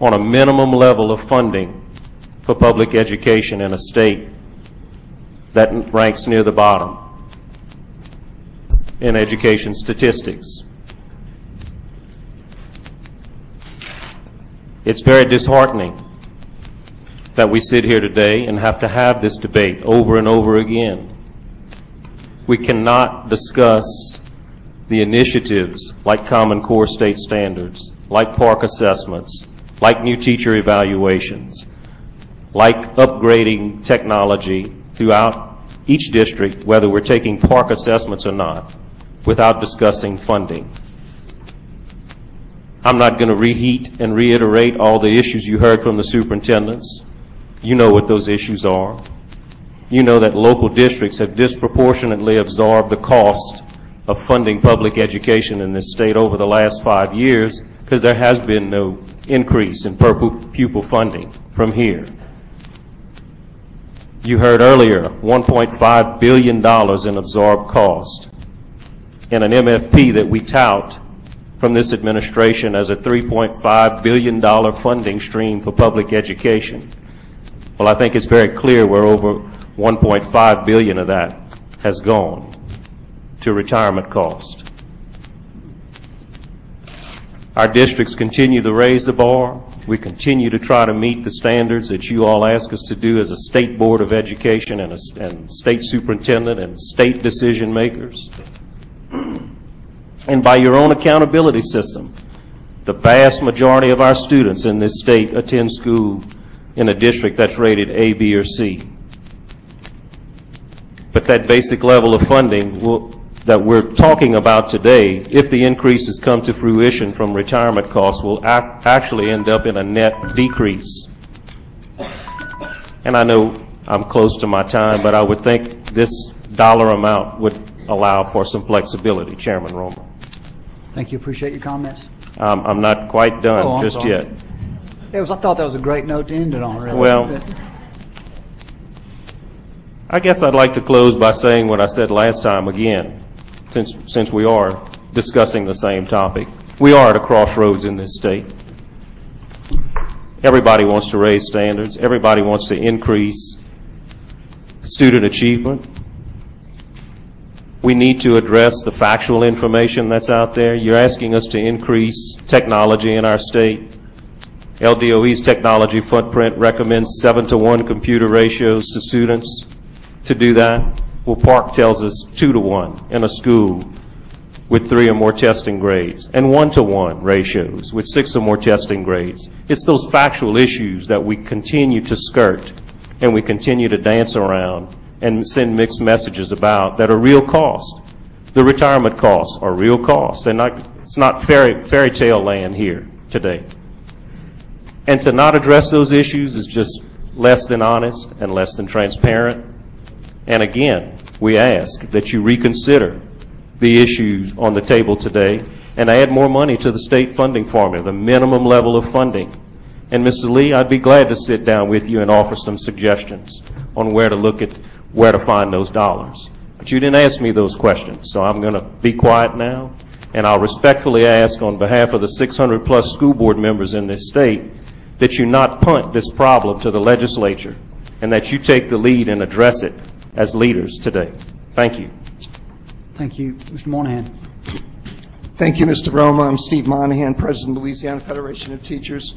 S4: on a minimum level of funding for public education in a state that ranks near the bottom in education statistics. It's very disheartening that we sit here today and have to have this debate over and over again. We cannot discuss the initiatives like Common Core state standards, like PARCC assessments, like new teacher evaluations, like upgrading technology throughout each district, whether we're taking PARCC assessments or not, without discussing funding. I'm not going to reheat and reiterate all the issues you heard from the superintendents. You know what those issues are. You know that local districts have disproportionately absorbed the cost of funding public education in this state over the last 5 years because there has been no increase in per pupil funding from here. You heard earlier, $1.5 billion in absorbed cost in an MFP that we tout from this administration as a $3.5 billion funding stream for public education. Well, I think it's very clear where over $1.5 billion of that has gone to retirement cost. Our districts continue to raise the bar. We continue to try to meet the standards that you all ask us to do as a state board of education and state superintendent and state decision makers. And by your own accountability system, the vast majority of our students in this state attend school in a district that's rated A, B, or C. But that basic level of funding that we're talking about today, if the increases come to fruition from retirement costs, will actually end up in a net decrease. And I know I'm close to my time, but I would think this dollar amount would allow for some flexibility. Chairman Romer.
S1: Thank you. Appreciate your comments.
S4: I'm not quite done just yet.
S1: I thought that was a great note to end it on, really.
S4: Well, I guess I'd like to close by saying what I said last time again, since we are discussing the same topic. We are at a crossroads in this state. Everybody wants to raise standards. Everybody wants to increase student achievement. We need to address the factual information that's out there. You're asking us to increase technology in our state. LDOE's technology footprint recommends 7-to-1 computer ratios to students. To do that, well, PARCC tells us 2-to-1 in a school with 3 or more testing grades, and 1-to-1 ratios with 6 or more testing grades. It's those factual issues that we continue to skirt and we continue to dance around and send mixed messages about that are real costs. The retirement costs are real costs. It's not fairy tale land here today. And to not address those issues is just less than honest and less than transparent. And again, we ask that you reconsider the issues on the table today and add more money to the state funding formula, the minimum level of funding. And Mr. Lee, I'd be glad to sit down with you and offer some suggestions on where to look at where to find those dollars. But you didn't ask me those questions, so I'm going to be quiet now, and I'll respectfully ask on behalf of the 600-plus school board members in this state that you not punt this problem to the legislature and that you take the lead and address it as leaders today. Thank you.
S1: Thank you. Mr. Monahan.
S15: Thank you, Mr. Roma. I'm Steve Monahan, President of the Louisiana Federation of Teachers.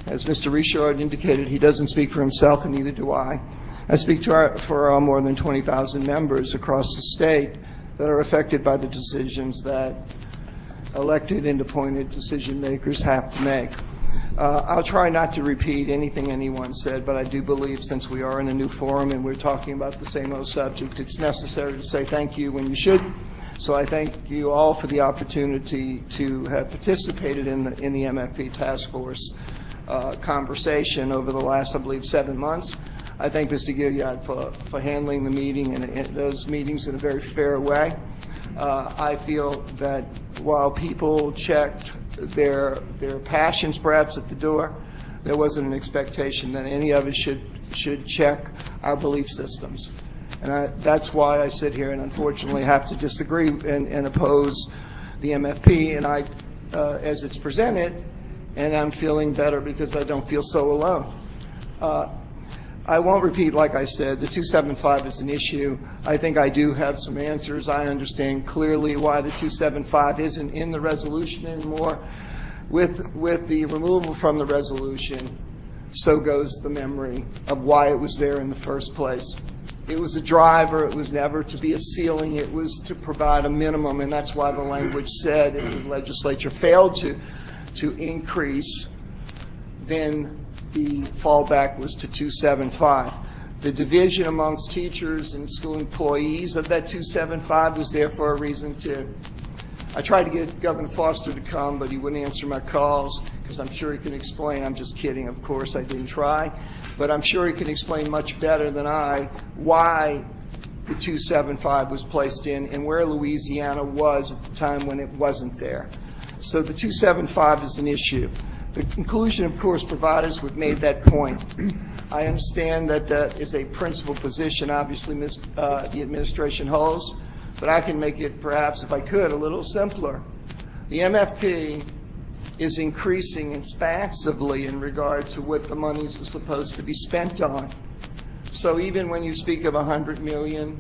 S15: As Mr. Richard indicated, he doesn't speak for himself, and neither do I. I speak for our more than 20,000 members across the state that are affected by the decisions that elected and appointed decision makers have to make. I'll try not to repeat anything anyone said, but I do believe since we are in a new forum and we're talking about the same old subject, it's necessary to say thank you when you should. So I thank you all for the opportunity to have participated in the MFP task force conversation over the last, I believe, 7 months. I thank Mr. Gilliard for handling the meeting and those meetings in a very fair way. I feel that while people checked their passions perhaps at the door, there wasn't an expectation that any of us should check our belief systems. And that's why I sit here and unfortunately have to disagree and oppose the MFP and as it's presented, and I'm feeling better because I don't feel so alone. I won't repeat, like I said, the 275 is an issue. I think I do have some answers. I understand clearly why the 275 isn't in the resolution anymore. With the removal from the resolution, so goes the memory of why it was there in the first place. It was a driver. It was never to be a ceiling. It was to provide a minimum, and that's why the language said if the legislature failed to increase, then the fallback was to 275. The division amongst teachers and school employees of that 275 was there for a reason too. I tried to get Governor Foster to come, but he wouldn't answer my calls because I'm sure he can explain. I'm just kidding, of course. I didn't try. But I'm sure he can explain much better than I why the 275 was placed in and where Louisiana was at the time when it wasn't there. So the 275 is an issue. The inclusion of course providers, we've made that point. I understand that that is a principal position, obviously, the administration holds, but I can make it perhaps, if I could, a little simpler. The MFP is increasing expansively in regard to what the monies are supposed to be spent on. So even when you speak of $100 million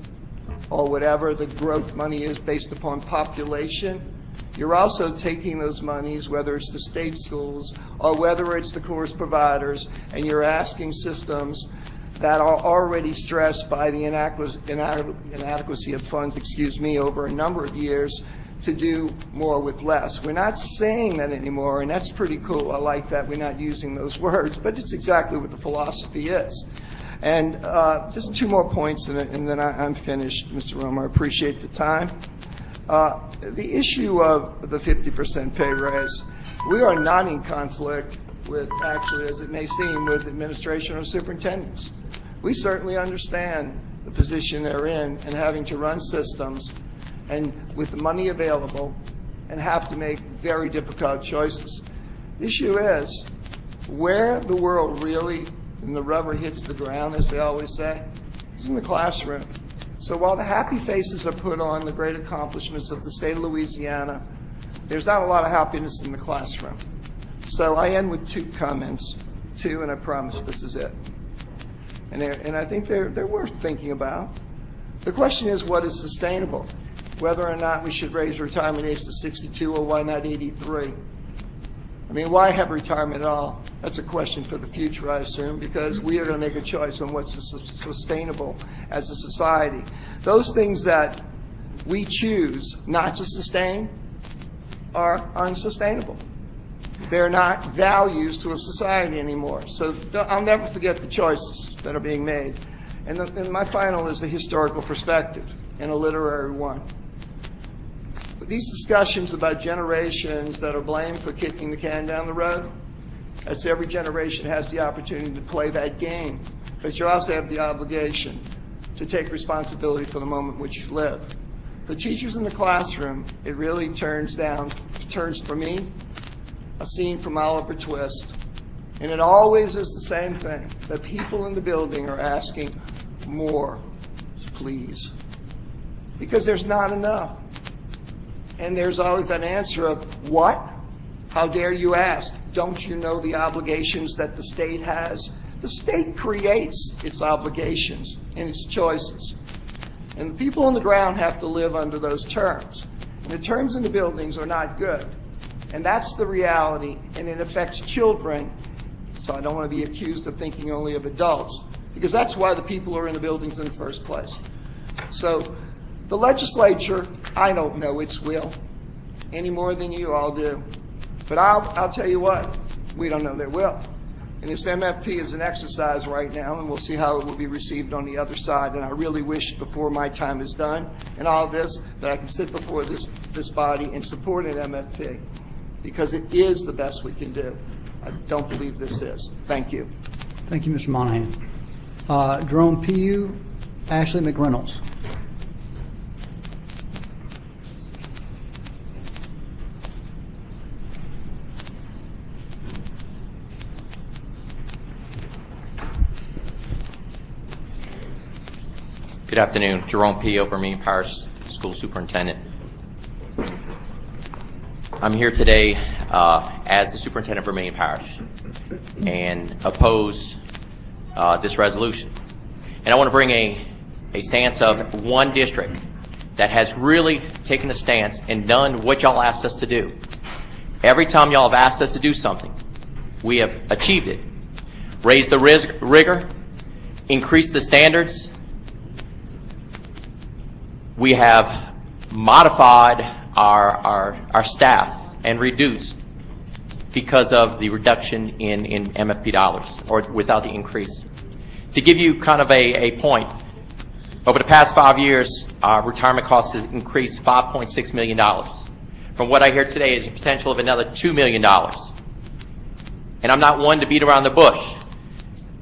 S15: or whatever the growth money is based upon population, you're also taking those monies, whether it's the state schools or whether it's the course providers, and you're asking systems that are already stressed by the inadequacy of funds, over a number of years to do more with less. We're not saying that anymore, and that's pretty cool. I like that we're not using those words, but it's exactly what the philosophy is. And just 2 more points, and then I'm finished, Mr. Romer. I appreciate the time. The issue of the 50% pay raise, we are not in conflict with, actually, as it may seem, with administration or superintendents. We certainly understand the position they're in and having to run systems and with the money available and have to make very difficult choices. The issue is where the world really, and the rubber hits the ground, as they always say, is in the classroom. So while the happy faces are put on the great accomplishments of the state of Louisiana, there's not a lot of happiness in the classroom. So I end with 2 comments, 2, and I promise this is it. And I think they're worth thinking about. The question is, what is sustainable? Whether or not we should raise retirement age to 62 or why not 83? I mean, why have retirement at all? That's a question for the future, I assume, because we are going to make a choice on what's sustainable as a society. Those things that we choose not to sustain are unsustainable. They're not values to a society anymore. So I'll never forget the choices that are being made. And my final is the historical perspective and a literary one. These discussions about generations that are blamed for kicking the can down the road, that's every generation has the opportunity to play that game. But you also have the obligation to take responsibility for the moment in which you live. For teachers in the classroom, it really turns for me, a scene from Oliver Twist. And it always is the same thing. The people in the building are asking more please. Because there's not enough. And there's always that answer of, what? How dare you ask? Don't you know the obligations that the state has? The state creates its obligations and its choices. And the people on the ground have to live under those terms. And the terms in the buildings are not good. And that's the reality, and it affects children. So I don't want to be accused of thinking only of adults, because that's why the people are in the buildings in the first place. So the legislature, I don't know its will any more than you all do. But I'll tell you what, we don't know their will. And this MFP is an exercise right now, and we'll see how it will be received on the other side. And I really wish before my time is done and all of this, that I can sit before this body and support an MFP, because it is the best we can do. I don't believe this is. Thank you.
S1: Thank you, Mr. Monahan. Jerome Pugh, Ashley McReynolds.
S16: Good afternoon. Jerome Pugh, Vermilion Parish School Superintendent. I'm here today as the Superintendent of Vermilion Parish and oppose this resolution. And I want to bring a stance of one district that has really taken a stance and done what y'all asked us to do. Every time y'all have asked us to do something, we have achieved it. Raised the rigor, increased the standards. We have modified our staff and reduced because of the reduction in MFP dollars, or without the increase. To give you kind of a point, over the past 5 years, our retirement costs has increased $5.6 million. From what I hear today, there's a potential of another $2 million. And I'm not one to beat around the bush.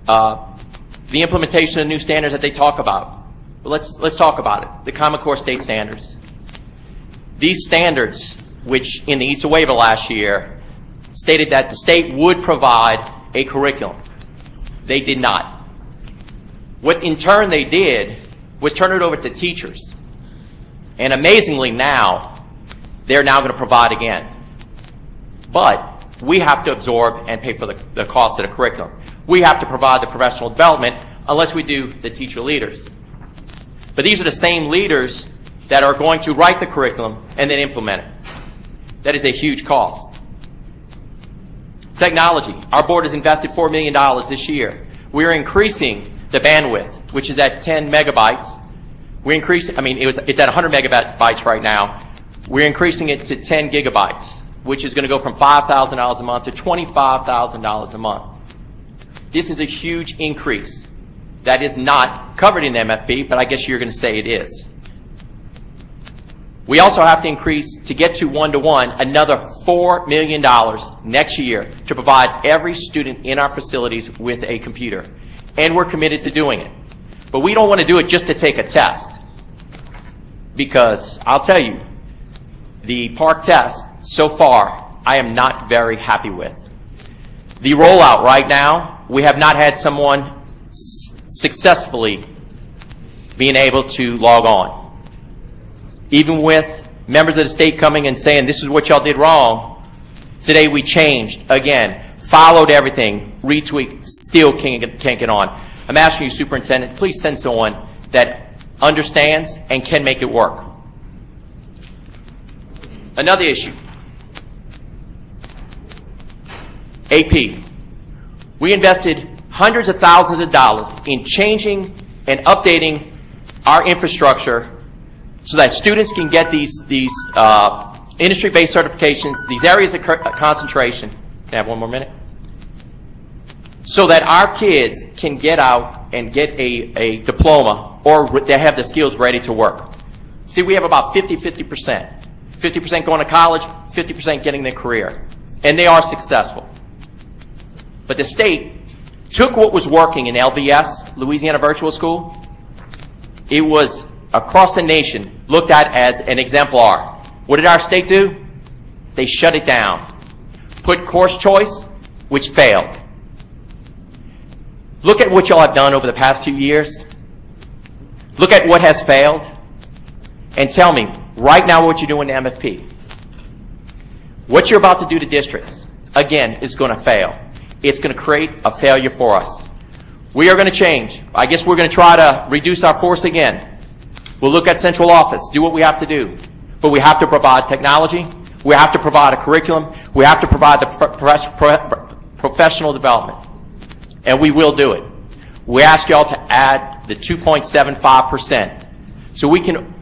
S16: The implementation of new standards that they talk about, well, let's talk about it. The Common Core state standards. These standards, which in the Easter waiver last year, stated that the state would provide a curriculum. They did not. What in turn they did was turn it over to teachers. And amazingly now, they're now going to provide again. But we have to absorb and pay for the cost of the curriculum. We have to provide the professional development unless we do the teacher leaders. But these are the same leaders that are going to write the curriculum and then implement it. That is a huge cost. Technology. Our board has invested $4 million this year. We're increasing the bandwidth, which is at 10 megabytes. We increase, it's at 100 megabytes right now. We're increasing it to 10 gigabytes, which is going to go from $5,000 a month to $25,000 a month. This is a huge increase. That is not covered in MFP, but I guess you're going to say it is. We also have to increase, to get to one-to-one, another $4 million next year to provide every student in our facilities with a computer. And we're committed to doing it. But we don't want to do it just to take a test. Because I'll tell you, the PARCC test, so far, I am not very happy with. The rollout right now, we have not had someone successfully being able to log on. Even with members of the state coming and saying, this is what y'all did wrong, today we changed again, followed everything, retweet, still can't get on. I'm asking you, Superintendent, please send someone that understands and can make it work. Another issue, AP. We invested hundreds of thousands of dollars in changing and updating our infrastructure so that students can get these industry-based certifications, these areas of concentration. Can I have one more minute? So that our kids can get out and get a diploma, or they have the skills ready to work. See, we have about 50-50%. 50% going to college, 50% getting their career. And they are successful. But the state took what was working in LVS, Louisiana Virtual School. It was across the nation looked at as an exemplar. What did our state do? They shut it down. Put course choice, which failed. Look at what y'all have done over the past few years. look at what has failed, and tell me right now what you're doing to MFP. What you're about to do to districts, again, is going to fail. It's going to create a failure for us. We are going to change. I guess we're going to try to reduce our force again. We'll look at central office, do what we have to do. But we have to provide technology. We have to provide a curriculum. We have to provide the professional development. And we will do it. We ask you all to add the 2.75% so we can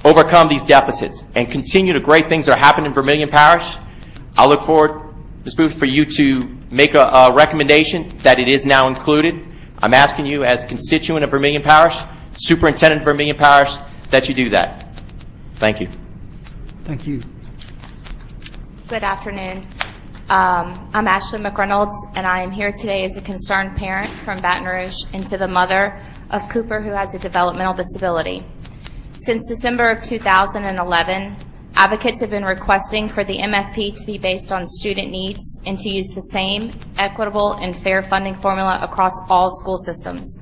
S16: overcome these deficits and continue the great things that are happening in Vermilion Parish. I look forward, Ms. Booth, for you to make a recommendation that it is now included. I'm asking you as a constituent of Vermilion Parish, superintendent of Vermilion Parish, that you do that. Thank you.
S1: Thank you.
S17: Good afternoon. I'm Ashley McReynolds, and I am here today as a concerned parent from Baton Rouge and to the mother of Cooper, who has a developmental disability. Since December of 2011, advocates have been requesting for the MFP to be based on student needs and to use the same equitable and fair funding formula across all school systems.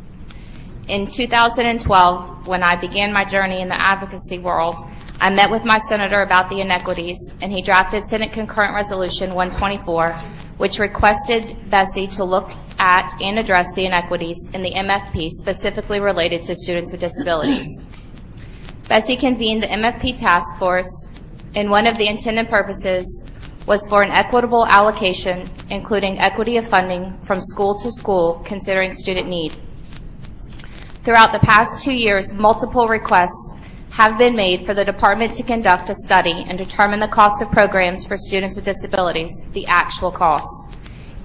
S17: In 2012, when I began my journey in the advocacy world, I met with my senator about the inequities, and he drafted Senate Concurrent Resolution 124, which requested BESE to look at and address the inequities in the MFP specifically related to students with disabilities. BESE convened the MFP task force, and one of the intended purposes was for an equitable allocation, including equity of funding from school to school, considering student need. Throughout the past 2 years, multiple requests have been made for the department to conduct a study and determine the cost of programs for students with disabilities, the actual costs.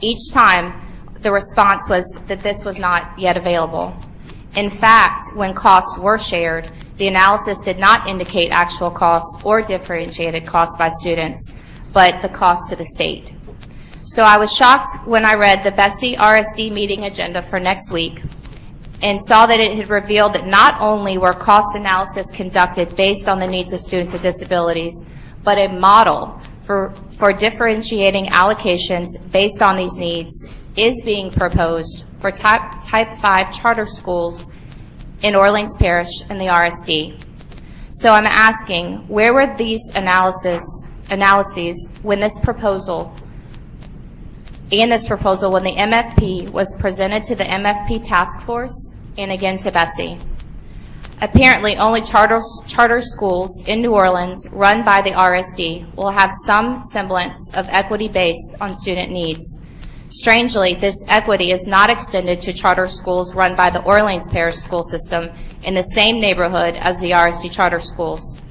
S17: Each time, the response was that this was not yet available. In fact, when costs were shared, the analysis did not indicate actual costs or differentiated costs by students, but the cost to the state. So I was shocked when I read the BESE RSD meeting agenda for next week and saw that it had revealed that not only were cost analysis conducted based on the needs of students with disabilities, but a model for differentiating allocations based on these needs is being proposed for type 5 charter schools in Orleans Parish and the RSD. So I'm asking, where were these analyses when this proposal, when the MFP was presented to the MFP task force and again to BESE? Apparently, only charter schools in New Orleans run by the RSD will have some semblance of equity based on student needs. Strangely, this equity is not extended to charter schools run by the Orleans Parish school system in the same neighborhood as the RSD charter schools.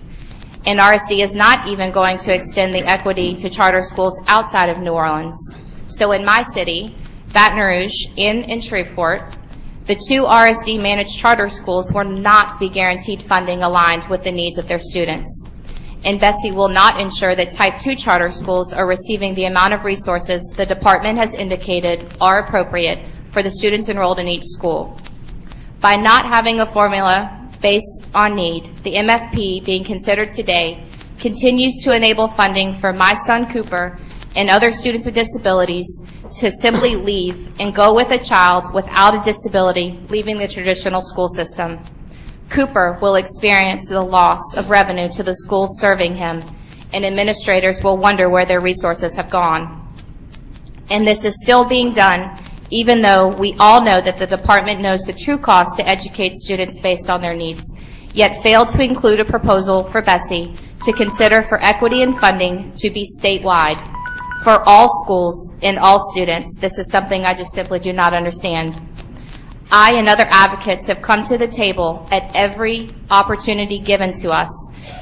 S17: And RSD is not even going to extend the equity to charter schools outside of New Orleans. So in my city, Baton Rouge, and Shreveport, the 2 RSD managed charter schools will not be guaranteed funding aligned with the needs of their students. And BESE will not ensure that type 2 charter schools are receiving the amount of resources the department has indicated are appropriate for the students enrolled in each school. By not having a formula based on need, the MFP being considered today continues to enable funding for my son Cooper and other students with disabilities to simply leave and go with a child without a disability leaving the traditional school system. Cooper will experience the loss of revenue to the schools serving him, and administrators will wonder where their resources have gone. And this is still being done, even though we all know that the department knows the true cost to educate students based on their needs, yet failed to include a proposal for BESE to consider for equity and funding to be statewide for all schools and all students. This is something I just simply do not understand. I and other advocates have come to the table at every opportunity given to us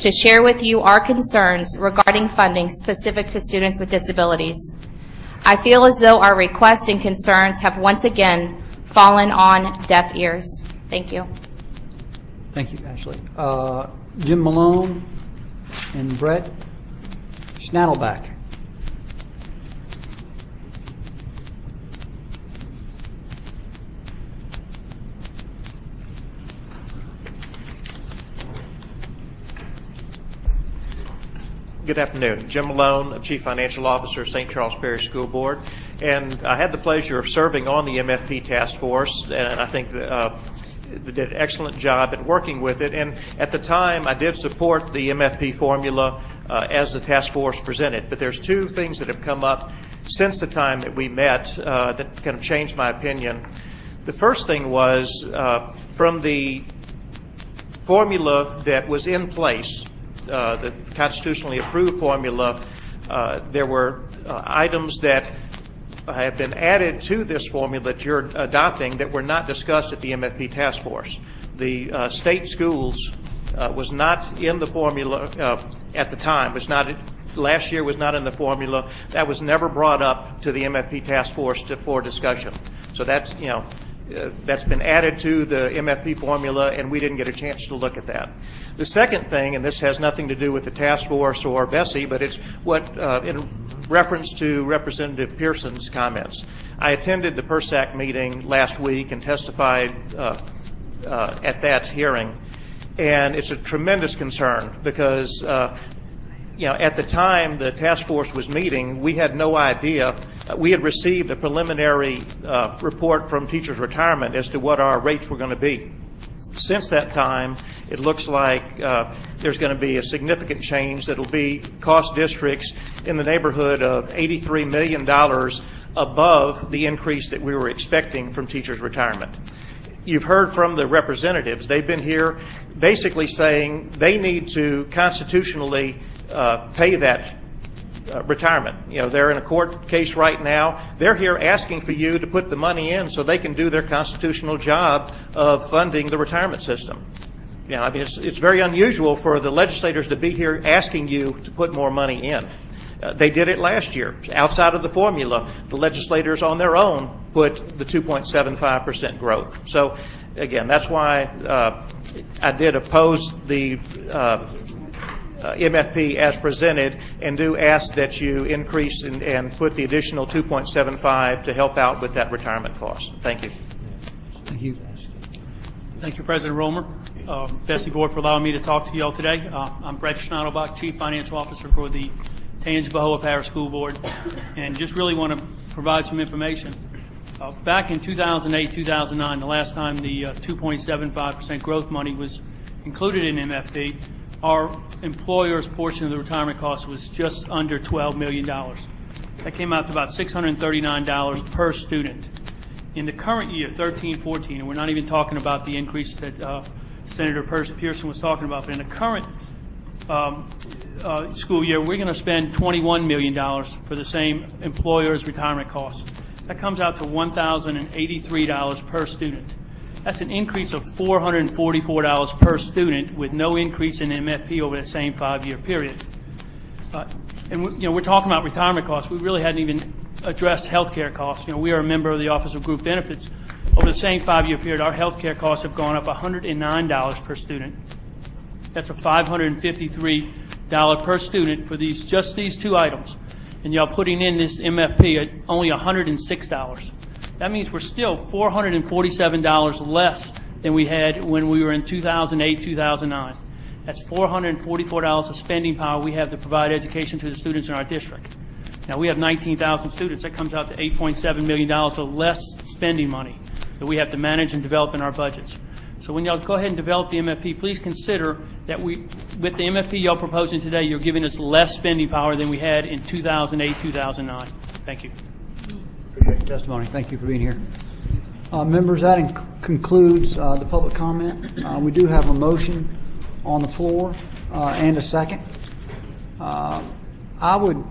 S17: to share with you our concerns regarding funding specific to students with disabilities. I feel as though our requests and concerns have once again fallen on deaf ears. Thank you.
S1: Thank you, Ashley. Jim Malone and Brett Schnattleback.
S18: Good afternoon. Jim Malone, Chief Financial Officer, St. Charles Parish School Board. And I had the pleasure of serving on the MFP task force, and I think did an excellent job at working with it. And at the time, I did support the MFP formula as the task force presented. But there's two things that have come up since the time that we met that kind of changed my opinion. The first thing was from the formula that was in place, the constitutionally approved formula, there were items that have been added to this formula that you're adopting that were not discussed at the MFP task force. The state schools was not in the formula at the time. Was not last year was not in the formula. That was never brought up to the MFP task force for discussion. So that's that's been added to the MFP formula, and we didn't get a chance to look at that. The second thing, and this has nothing to do with the task force or BESE, but it's what in reference to Representative Pearson's comments. I attended the PERSAC meeting last week and testified at that hearing, and it's a tremendous concern because at the time the task force was meeting, we had no idea. We had received a preliminary report from Teachers Retirement as to what our rates were going to be. Since that time, it looks like there's going to be a significant change that will cost districts in the neighborhood of $83 million above the increase that we were expecting from Teachers Retirement. You've heard from the representatives. They've been here basically saying they need to constitutionally pay that retirement. They're in a court case right now. They're here asking for you to put the money in so they can do their constitutional job of funding the retirement system. It's very unusual for the legislators to be here asking you to put more money in. They did it last year. Outside of the formula, the legislators on their own put the 2.75% growth. So, again, that's why I did oppose the MFP as presented, and do ask that you increase and put the additional 2.75 to help out with that retirement cost. Thank you.
S1: Thank you.
S19: Thank you, President Romer. BESE Board, for allowing me to talk to you all today. I'm Brett Schneidelbach, Chief Financial Officer for the Tangipahoa Parish School Board, and just really want to provide some information. Back in 2008-2009, the last time the 2.75% growth money was included in MFP, our employer's portion of the retirement cost was just under $12 million. That came out to about $639 per student. In the current year, 13-14, and we're not even talking about the increase that Senator Pearson was talking about, but in the current school year, we're going to spend $21 million for the same employer's retirement costs. That comes out to $1,083 per student. That's an increase of $444 per student with no increase in MFP over the same 5-year period. And we're talking about retirement costs. We really hadn't even addressed health care costs. We are a member of the Office of Group Benefits. Over the same 5-year period, our health care costs have gone up $109 per student. That's a $553 per student for just these two items. And y'all putting in this MFP at only $106. That means we're still $447 less than we had when we were in 2008-2009. That's $444 of spending power we have to provide education to the students in our district. Now, we have 19,000 students. That comes out to $8.7 million of less spending money that we have to manage and develop in our budgets. So when y'all go ahead and develop the MFP, please consider that with the MFP y'all proposing today, you're giving us less spending power than we had in 2008-2009. Thank you.
S1: Appreciate the testimony. Thank you for being here. Members, that concludes the public comment. We do have a motion on the floor and a second. I would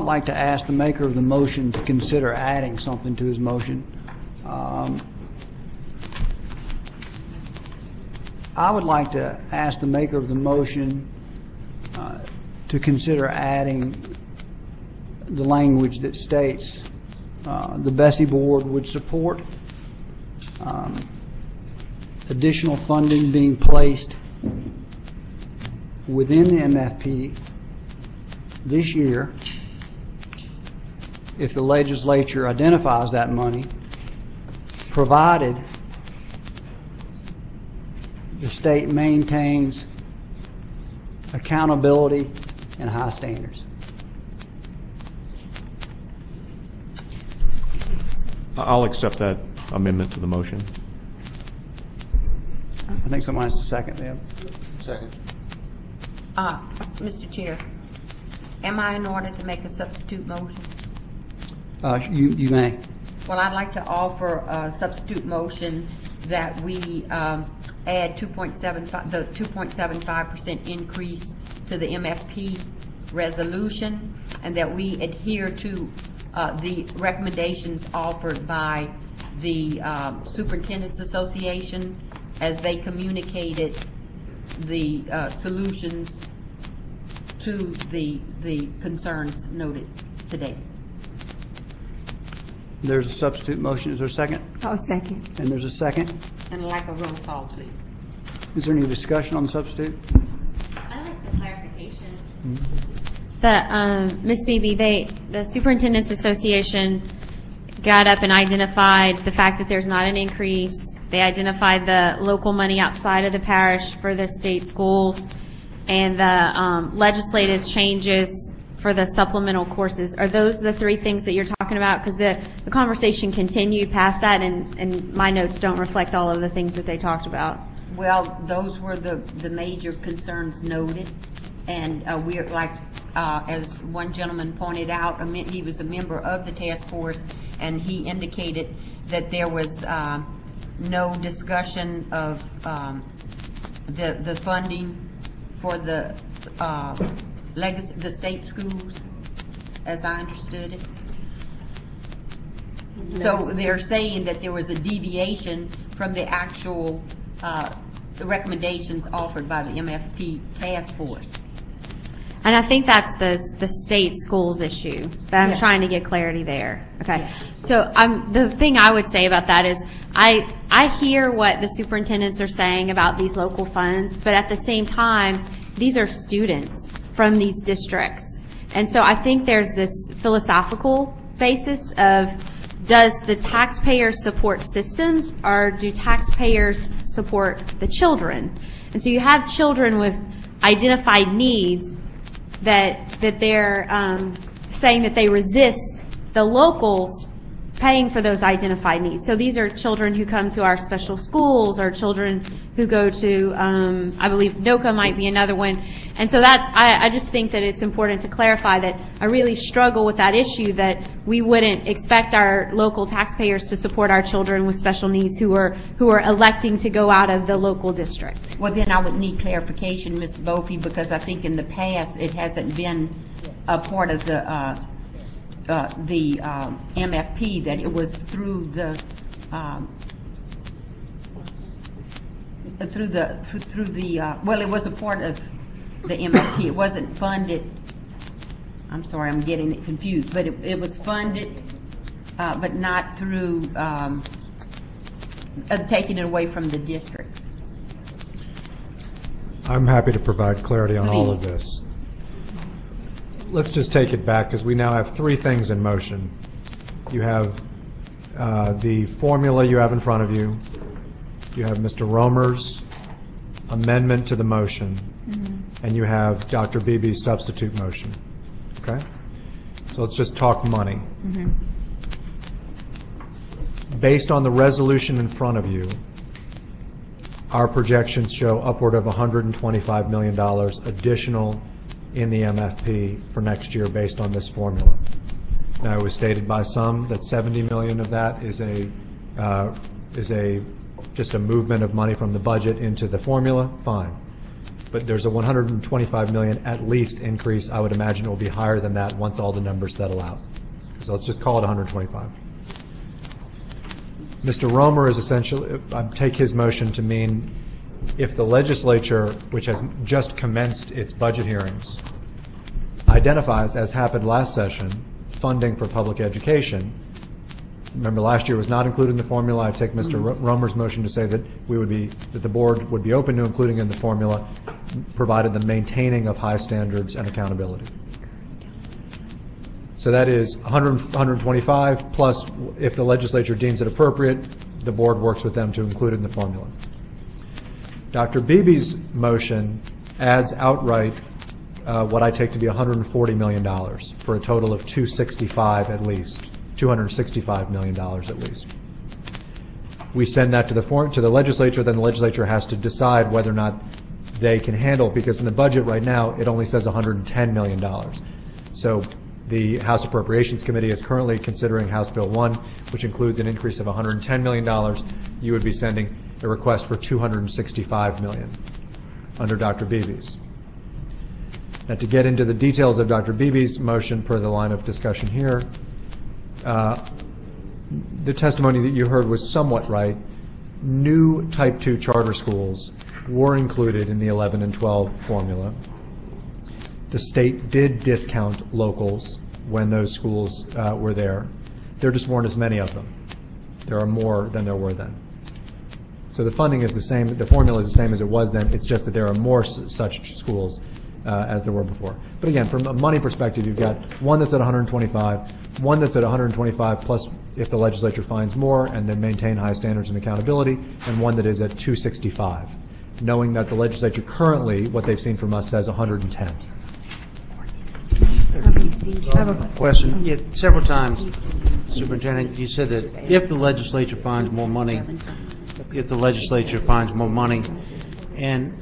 S1: like to ask the maker of the motion to consider adding something to his motion. I would like to ask the maker of the motion to consider adding the language that states the BESE Board would support additional funding being placed within the MFP this year if the legislature identifies that money, provided the state maintains accountability and high standards.
S4: I'll accept that amendment to the motion.
S1: I think someone has to second them.
S4: Second.
S3: Mr. Chair, am I in order to make a substitute motion?
S1: You may.
S3: Well, I'd like to offer a substitute motion that we add the 2.75% increase to the MFP resolution, and that we adhere to the recommendations offered by the Superintendent's Association as they communicated the solutions to the concerns noted today.
S1: There's a substitute motion. Is there a second?
S11: I'll second.
S1: And there's a second.
S3: And I'd like a roll call, please.
S1: Is there any discussion on the substitute?
S20: I'd like some clarification. Ms. Beebe, the Superintendent's Association got up and identified the fact that there's not an increase. They identified the local money outside of the parish for the state schools and the legislative changes for the supplemental courses. Are those the three things that you're talking about? Because the conversation continued past that, and my notes don't reflect all of the things that they talked about.
S3: Well, those were the major concerns noted, and we're like, as one gentleman pointed out, he was a member of the task force, and he indicated that there was no discussion of the funding for the state schools, as I understood it. So they're saying that there was a deviation from the actual the recommendations offered by the MFP task force.
S20: And I think that's the state schools issue, but I'm trying to get clarity there. Okay. Yes. So the thing I would say about that is I hear what the superintendents are saying about these local funds, but at the same time, these are students from these districts. And so I think there's this philosophical basis of, does the taxpayer support systems, or do taxpayers support the children? And so you have children with identified needs that they're saying that they resist the locals paying for those identified needs. So these are children who come to our special schools, or children who go to, I believe NOCA might be another one. And so I just think that it's important to clarify that I really struggle with that issue, that we wouldn't expect our local taxpayers to support our children with special needs who are electing to go out of the local district.
S3: Well, then I would need clarification, Ms. Bofi, because I think in the past it hasn't been a part of the MFP, that it was through the well, it was a part of the MFP. It wasn't funded. I'm sorry, I'm getting it confused, but it was funded, but not through taking it away from the districts.
S5: I'm happy to provide clarity on all of this. Let's just take it back, because we now have three things in motion. You have the formula you have in front of you. You have Mr. Romer's amendment to the motion, and you have Dr. Beebe's substitute motion. Okay? So let's just talk money. Based on the resolution in front of you, our projections show upward of $125 million additional in the MFP for next year based on this formula. Now, it was stated by some that $70 million of that is just a movement of money from the budget into the formula. Fine. But there's a $125 million at least increase. I would imagine it will be higher than that once all the numbers settle out. So let's just call it 125. Mr. Romer is essentially, I take his motion to mean, if the legislature, which has just commenced its budget hearings, identifies, as happened last session, funding for public education. Remember, last year was not included in the formula. I take Mr. Romer's motion to say that that the board would be open to including in the formula, provided the maintaining of high standards and accountability. So that is 125 plus, if the legislature deems it appropriate, the board works with them to include it in the formula. Dr. Beebe's motion adds outright what I take to be $140 million for a total of $265 million at least. $265 million at least. We send that to the legislature, then the legislature has to decide whether or not they can handle it, because in the budget right now, it only says $110 million. So the House Appropriations Committee is currently considering House Bill 1, which includes an increase of $110 million. You would be sending a request for $265 million under Dr. Beebe's. Now, to get into the details of Dr. Beebe's motion per the line of discussion here, the testimony that you heard was somewhat right. New Type 2 charter schools were included in the 11 and 12 formula. The state did discount locals when those schools were there. There just weren't as many of them. There are more than there were then. So the funding is the same, the formula is the same as it was then, it's just that there are more such schools as there were before. But again, from a money perspective, you've got one that's at 125, one that's at 125 plus if the legislature finds more and then maintain high standards and accountability, and one that is at 265, knowing that the legislature currently, what they've seen from us, says 110.
S8: I have a question. Yeah, several times, Superintendent, you said that if the legislature finds more money, and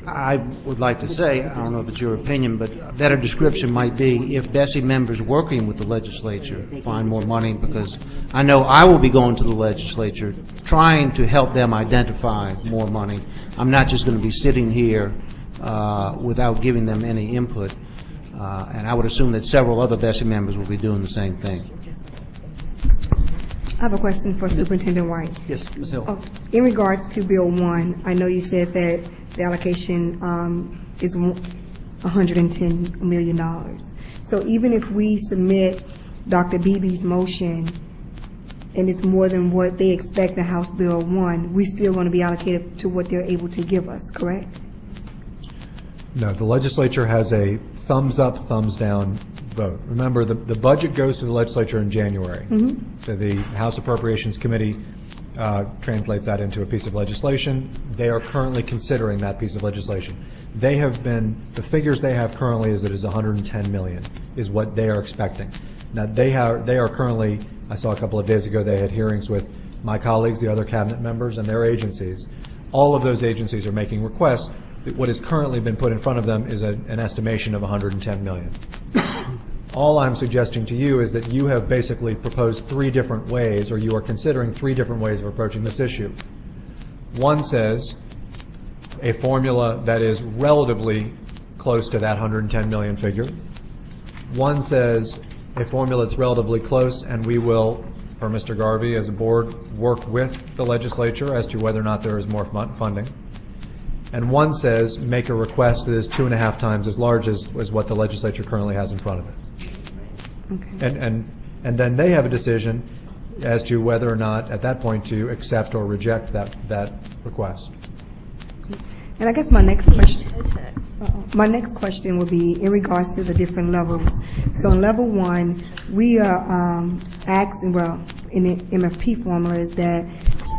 S8: I would like to say, I don't know if it's your opinion, but a better description might be if BESE members working with the legislature find more money, because I know I will be going to the legislature trying to help them identify more money. I'm not just going to be sitting here without giving them any input. And I would assume that several other BESE members will be doing the same thing.
S11: I have a question for Superintendent White.
S5: Yes, Ms. Hill.
S11: In regards to Bill 1, I know you said that the allocation is $110 million. So even if we submit Dr. Beebe's motion and it's more than what they expect in House Bill 1, we're still going to be allocated to what they're able to give us, correct?
S5: No, the legislature has a thumbs up, thumbs down vote. Remember, the budget goes to the legislature in January. So the House Appropriations Committee translates that into a piece of legislation. They are currently considering that piece of legislation. They have been, the figures they have currently is it is 110 million, is what they are expecting. Now, they are currently, I saw a couple of days ago, they had hearings with my colleagues, the other cabinet members, and their agencies. All of those agencies are making requests. What has currently been put in front of them is an estimation of 110 million. All I'm suggesting to you is that you have basically proposed three different ways, or you are considering three different ways of approaching this issue. One says a formula that is relatively close to that 110 million figure. One says a formula that's relatively close, and we will, for Mr. Garvey as a board, work with the legislature as to whether or not there is more funding. And one says make a request that is 2.5 times as large as what the legislature currently has in front of it. Okay. And then they have a decision as to whether or not at that point to accept or reject that request.
S11: And I guess my next question would be in regards to the different levels. So in level 1, we are asking, well, in the MFP formula is that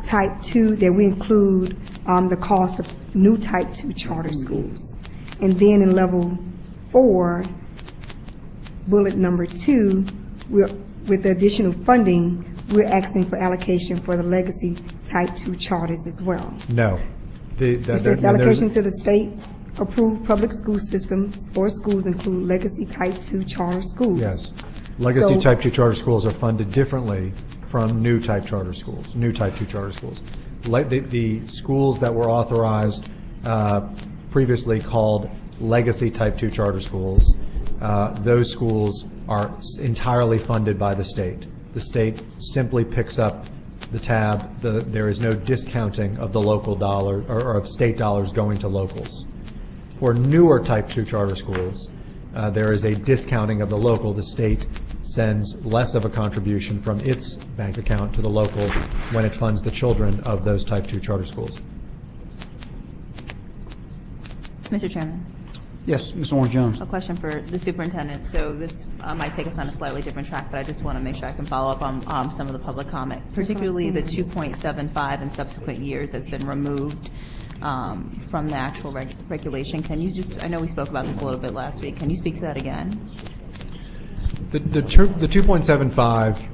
S11: type 2, that we include the cost of new type 2 charter schools. And then in level 4, bullet number 2, with the additional funding, we're asking for allocation for the legacy type 2 charters as well.
S5: No.
S11: It says allocation to the state-approved public school systems or schools include legacy type 2 charter schools.
S5: Yes. Legacy type 2 charter schools are funded differently from new type charter schools, new type 2 charter schools. The schools that were authorized previously called legacy type 2 charter schools, those schools are entirely funded by the state. The state simply picks up the tab. There is no discounting of the local dollar or of state dollars going to locals. For newer type 2 charter schools, there is a discounting of the local. The state sends less of a contribution from its bank account to the local when it funds the children of those type 2 charter schools.
S2: Mr. Chairman.
S1: Yes, Ms. Orange-Jones.
S2: A question for the superintendent. So this might take us on a slightly different track, but I just want to make sure I can follow up on some of the public comment, particularly the 2.75 in subsequent years that's been removed from the actual regulation. Can you just, I know we spoke about this a little bit last week, can you speak to that again?
S5: The 2.75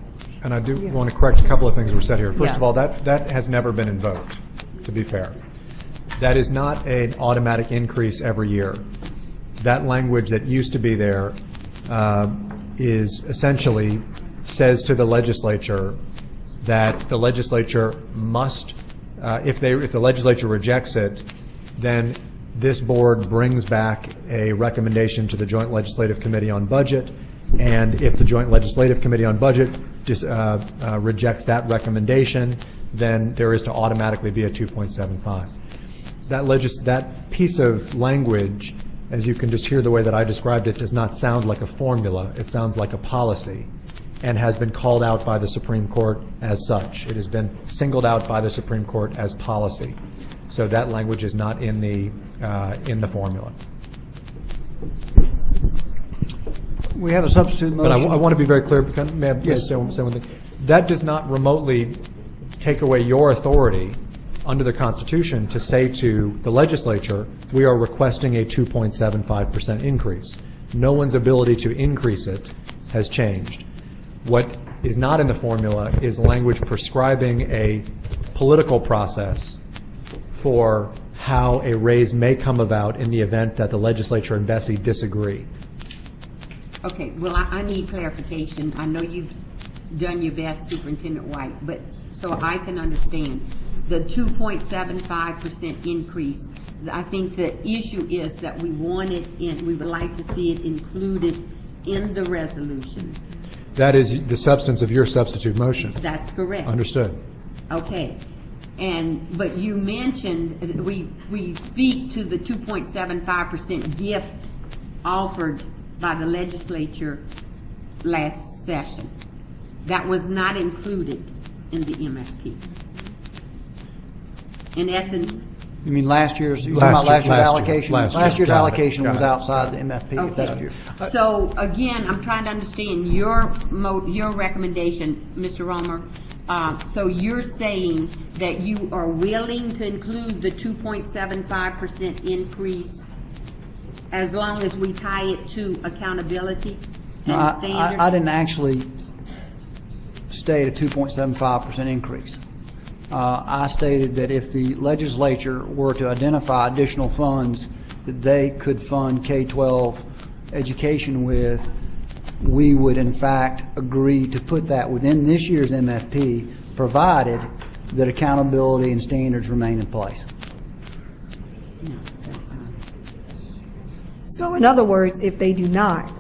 S5: And I do want to correct a couple of things were said here. First
S2: Yeah.
S5: of all, that has never been invoked, to be fair. That is not an automatic increase every year. That language that used to be there is essentially says to the legislature that the legislature must, if the legislature rejects it, then this board brings back a recommendation to the Joint Legislative Committee on Budget, and if the Joint Legislative Committee on Budget rejects that recommendation, then there is to automatically be a 2.75. That piece of language, as you can just hear the way that I described it, does not sound like a formula. It sounds like a policy, and has been called out by the Supreme Court as such. It has been singled out by the Supreme Court as policy. So that language is not in the formula.
S1: We have a substitute motion.
S5: But I want to be very clear, because, may I
S1: Yes.
S5: say one thing? That does not remotely take away your authority under the Constitution to say to the legislature, we are requesting a 2.75% increase. No one's ability to increase it has changed. What is not in the formula is language prescribing a political process for how a raise may come about in the event that the legislature and BESE disagree.
S3: Okay, well, I need clarification. I know you've done your best, Superintendent White, but so I can understand the 2.75% increase. I think the issue is that we want it in, we would like to see it included in the resolution.
S5: That is the substance of your substitute motion.
S3: That's correct.
S5: Understood.
S3: Okay. But you mentioned, we speak to the 2.75% gift offered by the legislature last session. That was not included in the MFP. In essence,
S1: You mean last year's, you're talking about last year's allocation? Last year's allocation was outside the MFP.
S3: okay.
S1: If that's your,
S3: So again, I'm trying to understand your recommendation, Mr. Romer. So you're saying that you are willing to include the 2.75% increase as long as we tie it to accountability and
S1: No,
S3: standards?
S1: I didn't actually state a 2.75% increase. I stated that if the legislature were to identify additional funds that they could fund K-12 education with, we would in fact agree to put that within this year's MFP, provided that accountability and standards remain in place.
S11: So in other words, if they do not,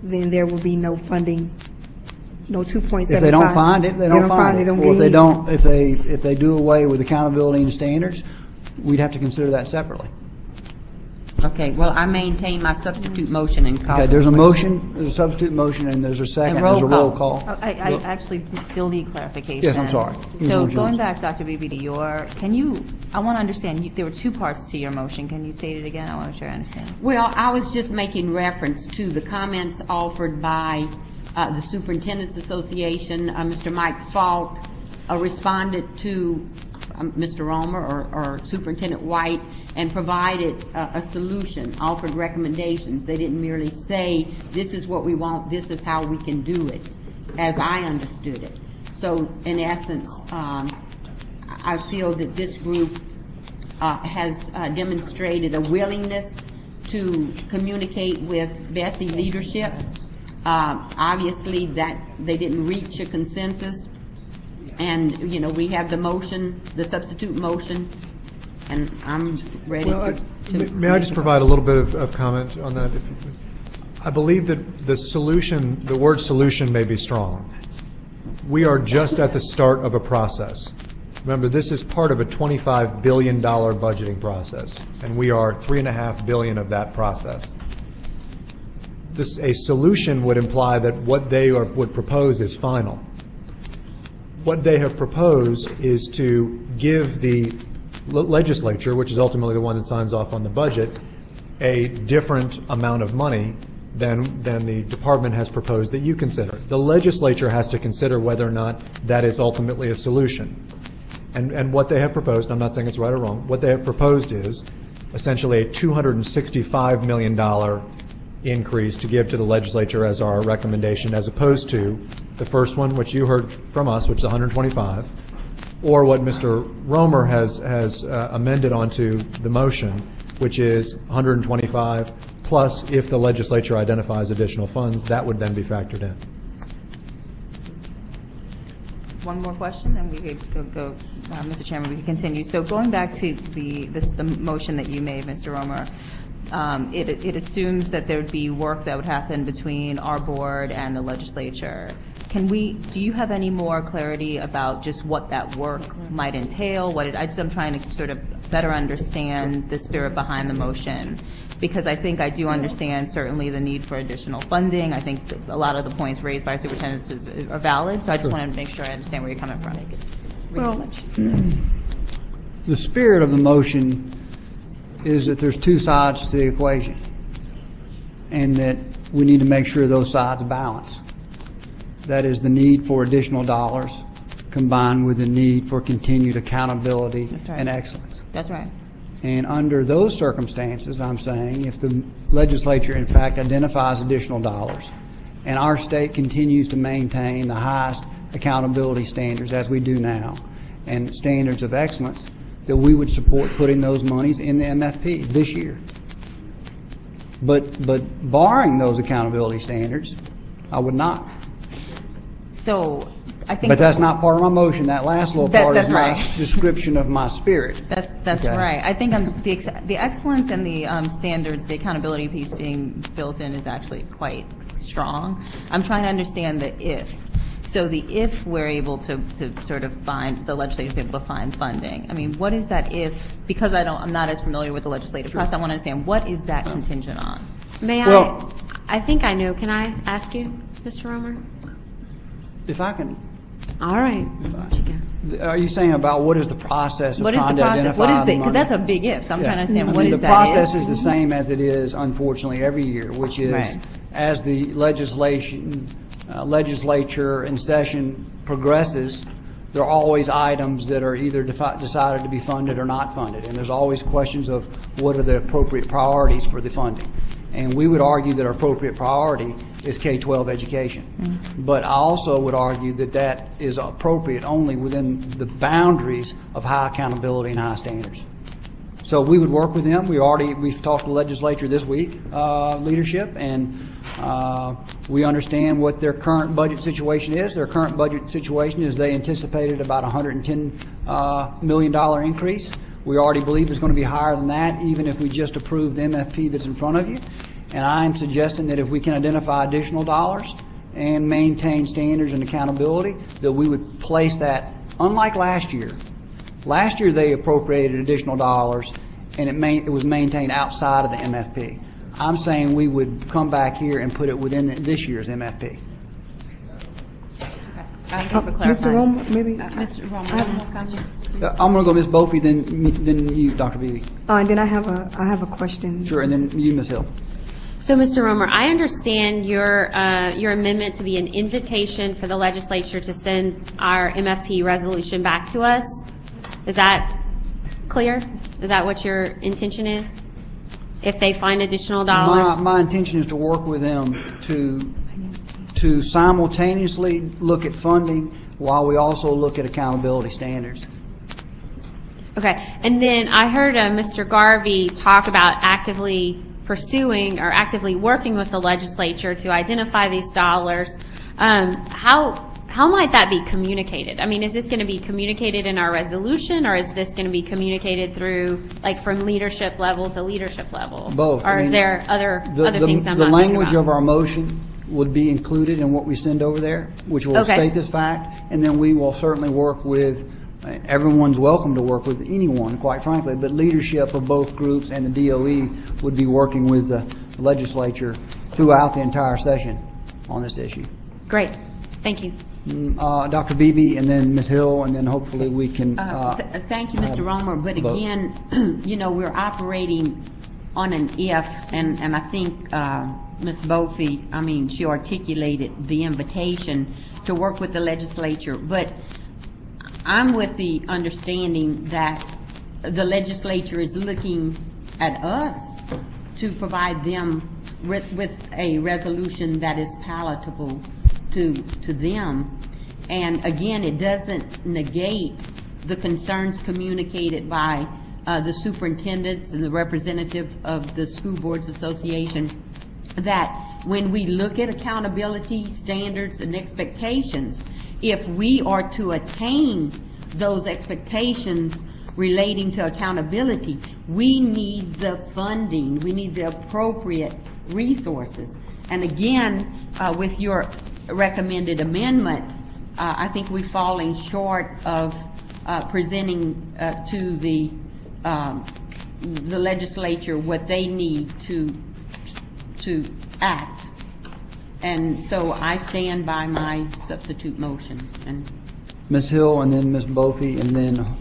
S11: then there will be no funding, no 2.75.
S1: If they don't find it, they don't find it. Or if they don't, if they do away with accountability and standards, we'd have to consider that separately.
S3: Okay, well, I maintain my substitute motion and call.
S1: Okay, there's a motion, there's a substitute motion, and there's a second,
S3: And roll
S1: there's a roll
S3: call.
S1: call.
S2: I actually still need clarification.
S1: Yes, I'm sorry.
S2: So going back, Dr. Beebe, to I want to understand, there were two parts to your motion. Can you state it again? I want to make sure I understand.
S3: Well, I was just making reference to the comments offered by the Superintendent's Association. Mr. Mike Falk responded to Mr. Romer or Superintendent White and provided a solution, offered recommendations. They didn't merely say, this is what we want, this is how we can do it, as I understood it. So in essence, I feel that this group has demonstrated a willingness to communicate with BESE leadership. Obviously that they didn't reach a consensus, and we have the motion, the substitute motion, and I'm ready to
S5: May I just provide a little bit of comment on that? I believe that the solution, the word solution may be strong. We are just at the start of a process. Remember, this is part of a $25 billion budgeting process, and we are $3.5 billion of that process. A solution would imply that what they would propose is final. What they have proposed is to give the legislature, which is ultimately the one that signs off on the budget, a different amount of money than the department has proposed that you consider. The legislature has to consider whether or not that is ultimately a solution. And what they have proposed, I'm not saying it's right or wrong, what they have proposed is essentially a $265 million increase to give to the legislature as our recommendation, as opposed to the first one, which you heard from us, which is 125, or what Mr. Romer has amended onto the motion, which is 125 plus if the legislature identifies additional funds, that would then be factored in.
S2: One more question, and we could go, Mr. Chairman, we could continue. So going back to the motion that you made, Mr. Romer, it assumes that there would be work that would happen between our board and the legislature. Do you have any more clarity about just what that work might entail? I'm trying to sort of better understand the spirit behind the motion, because I think I do understand certainly the need for additional funding. I think that a lot of the points raised by superintendents are valid, so I just want to make sure I understand where you're coming from.
S1: Well, the spirit of the motion is that there's two sides to the equation, and that we need to make sure those sides balance. That is the need for additional dollars combined with the need for continued accountability and excellence.
S2: That's right.
S1: And under those circumstances, I'm saying if the legislature in fact identifies additional dollars and our state continues to maintain the highest accountability standards as we do now and standards of excellence, that we would support putting those monies in the MFP this year. But barring those accountability standards, I would not.
S2: So I think.
S1: But that's not part of my motion. That last little part is
S2: right.
S1: my description of my spirit.
S2: That's okay. Right. I think the excellence and the standards, the accountability piece being built in is actually quite strong. I'm trying to understand the if. So the if we're able to sort of find, the legislature is able to find funding. I mean, what is that if? Because I'm not as familiar with the legislative process, I want to understand what is that contingent on?
S20: May I think I know. Can I ask you, Mr. Romer?
S1: If I can.
S20: All right.
S1: Are you saying about what is the process of trying to identify
S2: what is the,
S1: the money?
S2: because that's a big if, so I'm trying to understand what is that
S1: the process is the same as it is, unfortunately, every year, which is as the legislature in session progresses, there are always items that are either decided to be funded or not funded, and there's always questions of what are the appropriate priorities for the funding. And we would argue that our appropriate priority is K-12 education. Mm-hmm. But I also would argue that that is appropriate only within the boundaries of high accountability and high standards. So we would work with them. We've talked to the legislature this week, leadership, and we understand what their current budget situation is. Their current budget situation is they anticipated about $110 million increase. We already believe it's going to be higher than that, even if we just approve the MFP that's in front of you. And I'm suggesting that if we can identify additional dollars and maintain standards and accountability, that we would place that, unlike last year. Last year they appropriated additional dollars and it was maintained outside of the MFP. I'm saying we would come back here and put it within this year's MFP.
S2: Thank you for clarifying.
S11: Mr. Romer, maybe.
S2: Mr. Romer,
S1: I'm going to go Ms. Bophy, then you, Dr. Beebe.
S11: And then I have a question.
S1: Sure, and then you, Ms. Hill.
S20: So, Mr. Romer, I understand your amendment to be an invitation for the legislature to send our MFP resolution back to us. Is that clear? Is that what your intention is? If they find additional dollars?
S1: My intention is to work with them to simultaneously look at funding while we also look at accountability standards.
S20: Okay. And then I heard Mr. Garvey talk about actively pursuing or actively working with the legislature to identify these dollars. How might that be communicated? I mean, is this going to be communicated in our resolution, or is this going to be communicated through, like, from leadership level to leadership level?
S1: Both.
S20: Or is there other things I'm not
S1: The language
S20: thinking about?
S1: of our motion would be included in what we send over there, which will state this fact, and then we will certainly work with, everyone's welcome to work with anyone, quite frankly, but leadership of both groups and the DOE would be working with the legislature throughout the entire session on this issue.
S20: Great. Thank you.
S1: Dr. Beebe, and then Ms. Hill, and then hopefully we can...
S3: Thank you, Mr. Romer, but again, you know, we're operating on an if, and I think Ms. Bophy, I mean, she articulated the invitation to work with the legislature, but I'm with the understanding that the legislature is looking at us to provide them with a resolution that is palatable to them. And again, it doesn't negate the concerns communicated by the superintendents and the representative of the School Boards Association, that when we look at accountability standards and expectations, if we are to attain those expectations relating to accountability, we need the funding, we need the appropriate resources. And again, with your recommended amendment, I think we're falling short of presenting to the legislature what they need to act. And so I stand by my substitute motion. And
S1: Ms. Hill and then Ms. Bophy, and then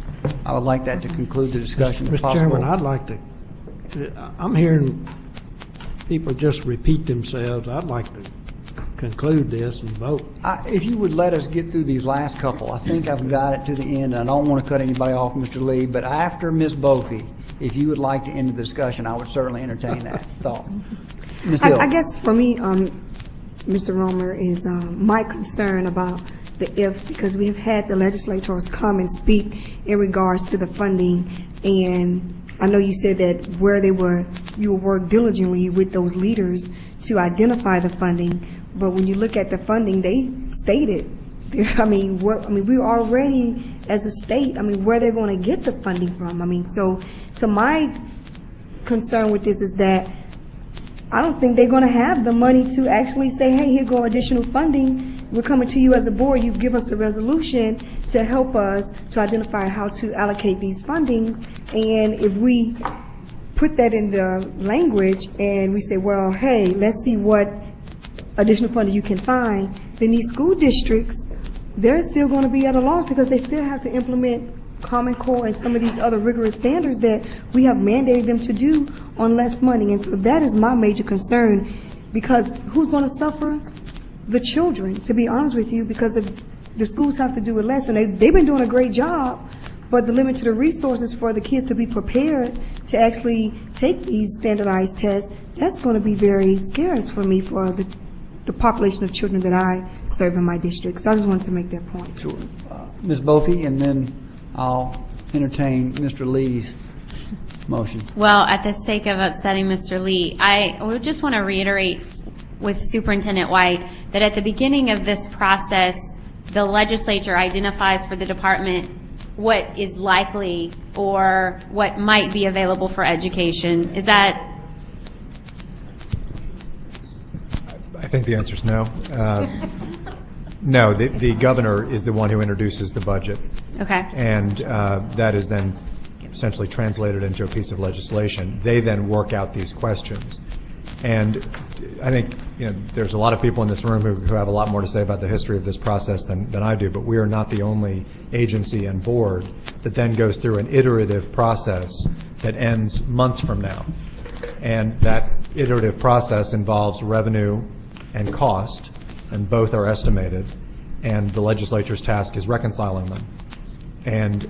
S1: I would like that to conclude the discussion if
S7: Mr.
S1: possible.
S7: Chairman, I'd like to, I'm hearing people just repeat themselves. I'd like to conclude this and vote.
S1: If you would let us get through these last couple, I think I've got it to the end. I don't want to cut anybody off, Mr. Lee, but after Ms. Bophy, if you would like to end the discussion, I would certainly entertain that thought. Ms. Hill.
S11: I guess for me, Mr. Romer, is my concern about the if, because we have had the legislators come and speak in regards to the funding, and I know you said that where they were, you will work diligently with those leaders to identify the funding, but when you look at the funding, they stated, we already, as a state, where they're going to get the funding from. So my concern with this is that I don't think they're going to have the money to actually say, hey, here go additional funding. We're coming to you as a board. You give us the resolution to help us to identify how to allocate these fundings. And if we put that in the language and we say, well, hey, let's see what additional funding you can find, then these school districts, they're still going to be at a loss because they still have to implement Common Core and some of these other rigorous standards that we have mandated them to do on less money. And so that is my major concern, because who's going to suffer? The children, to be honest with you, because the schools have to do it less. And they've been doing a great job, but the limit to the resources for the kids to be prepared to actually take these standardized tests, that's going to be very scarce for me for the population of children that I serve in my district. So I just wanted to make that point.
S1: Sure. Ms. Bophy, and then I'll entertain Mr. Lee's motion.
S20: Well, at the sake of upsetting Mr. Lee, I would just want to reiterate with Superintendent White that at the beginning of this process, the legislature identifies for the department what is likely or what might be available for education. Is that?
S5: I think the answer is no. No, the governor is the one who introduces the budget.
S20: Okay.
S5: And that is then essentially translated into a piece of legislation. They then work out these questions. And I think there's a lot of people in this room who have a lot more to say about the history of this process than I do, but we are not the only agency and board that then goes through an iterative process that ends months from now. And that iterative process involves revenue and cost, and both are estimated, and the legislature's task is reconciling them. And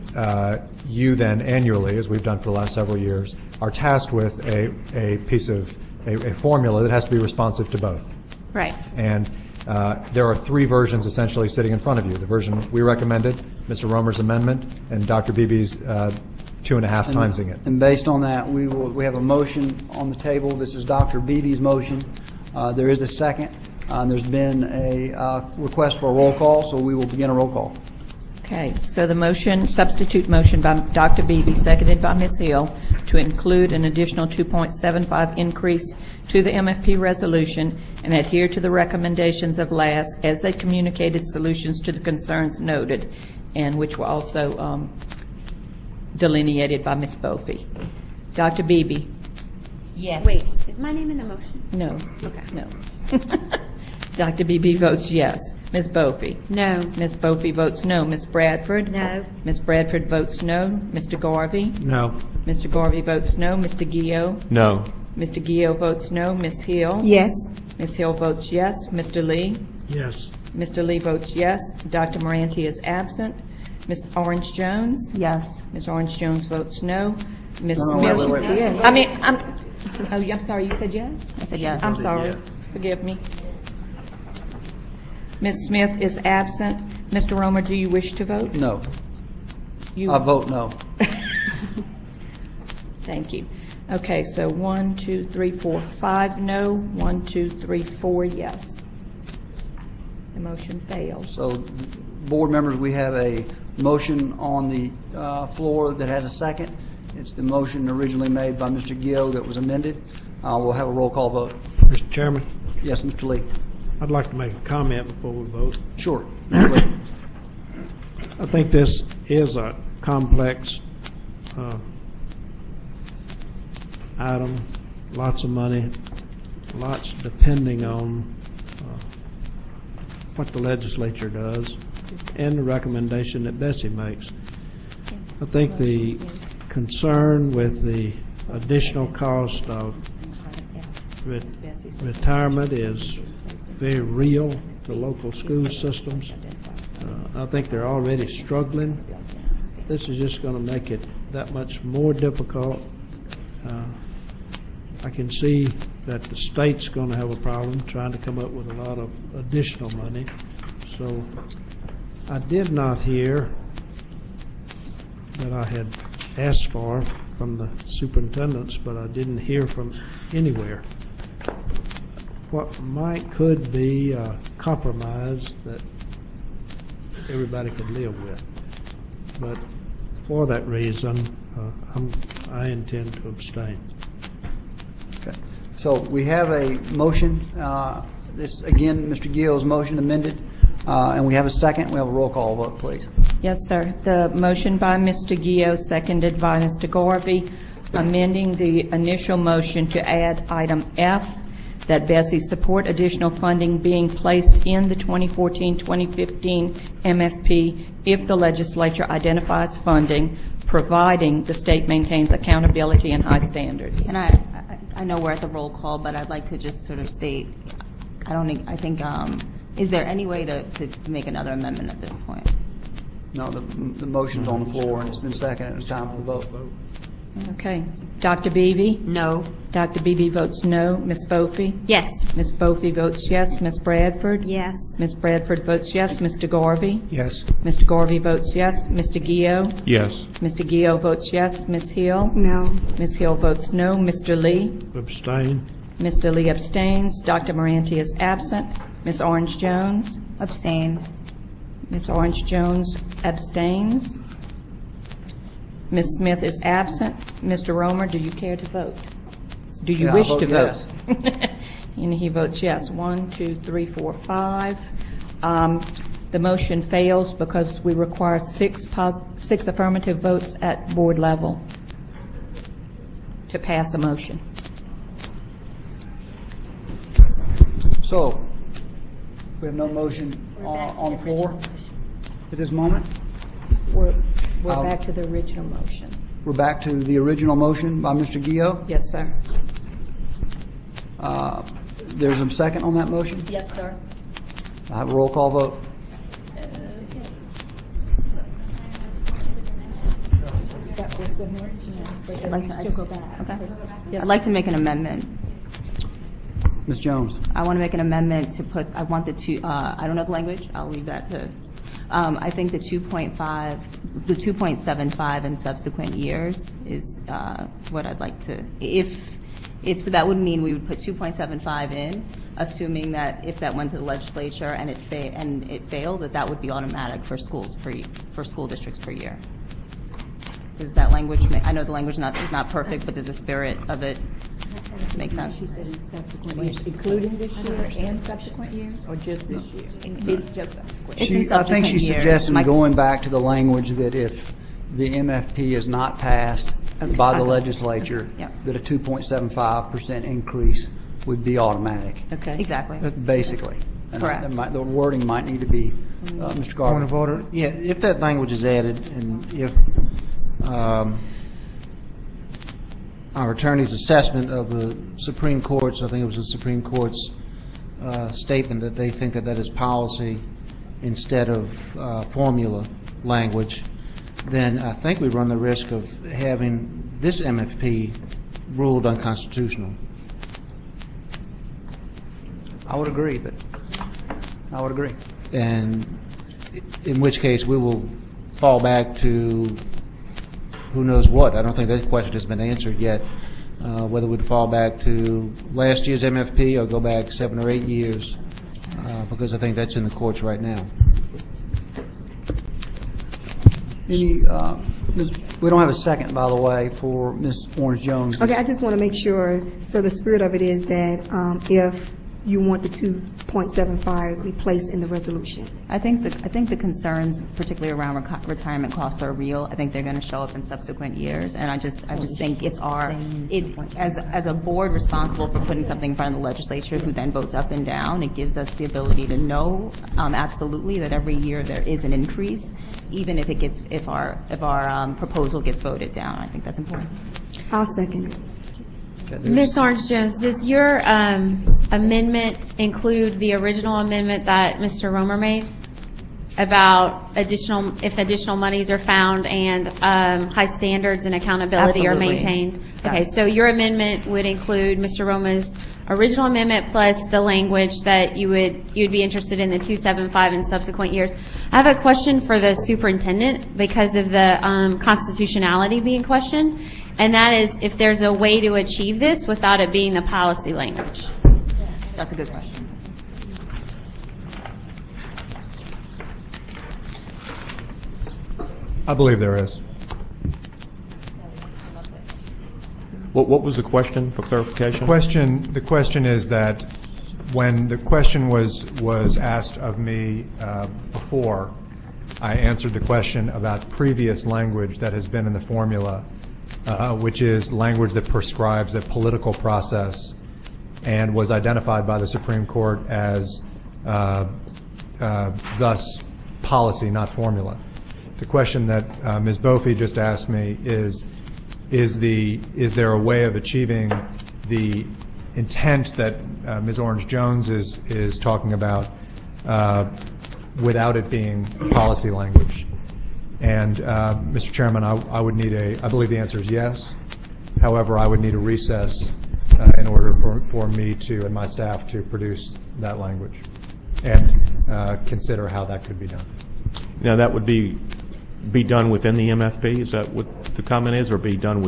S5: you then annually, as we've done for the last several years, are tasked with a piece of a formula that has to be responsive to both.
S20: Right.
S5: And there are three versions essentially sitting in front of you. The version we recommended, Mr. Romer's amendment, and Dr. Beebe's 2.5 timesing it.
S1: And based on that, we have a motion on the table. This is Dr. Beebe's motion. There is a second. There's been a request for a roll call, so we will begin a roll call.
S21: Okay, so the motion, substitute motion by Dr. Beebe, seconded by Ms. Hill, to include an additional 2.75 increase to the MFP resolution and adhere to the recommendations of LAS as they communicated solutions to the concerns noted, and which were also delineated by Ms. Bophy. Dr. Beebe?
S2: Yes.
S20: Wait, is my name in the motion?
S21: No.
S20: Okay.
S21: No. Dr. Beebe votes yes. Ms. Bophy?
S20: No.
S21: Ms. Bophy votes no. Ms. Bradford?
S20: No.
S21: Ms. Bradford votes no. Mr. Garvey?
S7: No.
S21: Mr. Garvey votes no. Mr. Guillot?
S4: No.
S21: Mr. Guillot votes no. Ms. Hill?
S11: Yes.
S21: Ms. Hill votes yes. Mr. Lee?
S7: Yes.
S21: Mr. Lee votes yes. Dr. Moranti is absent. Ms. Orange Jones?
S2: Yes.
S21: Ms. Orange Jones votes no. Ms.
S1: No,
S21: Smith?
S1: wait.
S21: I mean, Oh, I'm sorry, you said yes?
S2: I said yes.
S21: I'm sorry, forgive me. Ms. Smith is absent. Mr. Romer, do you wish to vote?
S1: No.
S21: You
S1: I vote no.
S21: Thank you. Okay, so 1, 2, 3, 4, 5 no, 1, 2, 3, 4 yes. The motion fails.
S1: So, board members, we have a motion on the floor that has a second. It's the motion originally made by Mr. Gio that was amended. We'll have a roll call vote.
S7: Mr. Chairman?
S1: Yes, Mr. Lee.
S7: I'd like to make a comment before we vote.
S1: Sure.
S7: I think this is a complex item, lots of money, lots depending on what the legislature does and the recommendation that BESE makes. I think the concern with the additional cost of retirement is very real to local school systems. I think they're already struggling. This is just going to make it that much more difficult. I can see that the state's going to have a problem trying to come up with a lot of additional money. So I did not hear that I had asked for from the superintendents, but I didn't hear from anywhere what could be a compromise that everybody could live with. But for that reason, I intend to abstain.
S1: Okay. So we have a motion. This again, Mr. Gio's motion amended, and we have a second. We have a roll call vote, please.
S21: Yes, sir. The motion by Mr. Gio, seconded by Mr. Garvey, amending the initial motion to add item F, that BESE support additional funding being placed in the 2014-2015 MFP if the legislature identifies funding, providing the state maintains accountability and high standards.
S2: And I know we're at the roll call, but I'd like to just sort of state, I think, is there any way to make another amendment at this point?
S1: No, the motion's on the floor and it's been seconded. It's time for the vote.
S21: Okay. Dr. Beebe?
S2: No.
S21: Dr. Beebe votes no. Ms. Bofi?
S20: Yes.
S21: Ms. Bofi votes yes. Ms. Bradford?
S20: Yes.
S21: Ms. Bradford votes yes. Mr. Garvey?
S5: Yes.
S21: Mr. Garvey votes yes. Mr. Gio?
S4: Yes.
S21: Mr. Gio votes yes. Ms. Hill?
S11: No.
S21: Ms. Hill votes no. Mr. Lee?
S7: Abstain.
S21: Mr. Lee abstains. Dr. Moranti is absent. Ms. Orange Jones?
S2: Abstain.
S21: Ms. Orange Jones abstains. Ms. Smith is absent. Mr. Romer, do you care to vote? Do you wish to vote? And he votes yes. 1, 2, 3, 4, 5. The motion fails because we require six affirmative votes at board level to pass a motion.
S1: So, we have no motion on the floor at this moment.
S21: We're back to the original motion.
S1: We're back to the original motion by Mr. Gio.
S21: Yes, sir.
S1: There's a second on that motion?
S21: Yes, sir.
S1: I have a roll call vote.
S2: I'd like to make an amendment.
S1: Ms. Jones.
S2: I want to make an amendment to put, I want the two, I don't know the language, I'll leave that to, I think the 2.75 in subsequent years is what I'd like to, so that would mean we would put 2.75 in, assuming that if that went to the legislature and it failed, that would be automatic for schools for school districts per year. Does that language I know the language is not perfect, but does the spirit of it make sense?
S21: She said in subsequent years, including this year and subsequent years, or just this year? It's just subsequent.
S1: I think she's suggesting going back to the language that if the MFP is not passed by the legislature, that a 2.75% increase would be automatic.
S21: Okay.
S2: Exactly.
S1: Basically. And
S2: correct.
S1: The wording might need to be, Mr. Garvey.
S8: Point of order. Yeah, if that language is added, and if our attorney's assessment of the Supreme Court's, I think it was the Supreme Court's statement that they think that is policy instead of formula language, then I think we run the risk of having this MFP ruled unconstitutional.
S1: I would agree, but I would agree.
S8: And in which case, we will fall back to who knows what. I don't think that question has been answered yet, whether we'd fall back to last year's MFP or go back 7 or 8 years, because I think that's in the courts right now.
S1: We don't have a second, by the way, for Ms. Orange-Jones.
S11: Okay, I just want to make sure, so the spirit of it is that if you want the 2.75 be placed in the resolution.
S2: I think the concerns, particularly around retirement costs, are real. I think they're going to show up in subsequent years, and I just think it's as a board responsible for putting something in front of the legislature, who then votes up and down. It gives us the ability to know absolutely that every year there is an increase, even if our proposal gets voted down. I think that's important.
S11: I'll second it.
S20: Ms. Orange-Jones, does your amendment include the original amendment that Mr. Romer made about if additional monies are found and high standards and accountability are
S2: Absolutely.
S20: maintained? Okay, so your amendment would include Mr. Romer's original amendment plus the language that you'd be interested in the 275 in subsequent years. I have a question for the superintendent because of the constitutionality being questioned. And that is if there's a way to achieve this without it being the policy language.
S2: That's a good question.
S5: I believe there is.
S4: What was the question, for clarification?
S5: The question is that when the question was asked of me before, I answered the question about previous language that has been in the formula, which is language that prescribes a political process and was identified by the Supreme Court as thus policy, not formula. The question that Ms. Bofi just asked me is there a way of achieving the intent that Ms. Orange-Jones is talking about without it being policy language? And, Mr. Chairman, I would need I believe the answer is yes. However, I would need a recess in order for me and my staff to produce that language and consider how that could be done.
S4: Now, that would be done within the MFP? Is that what the comment is, or be done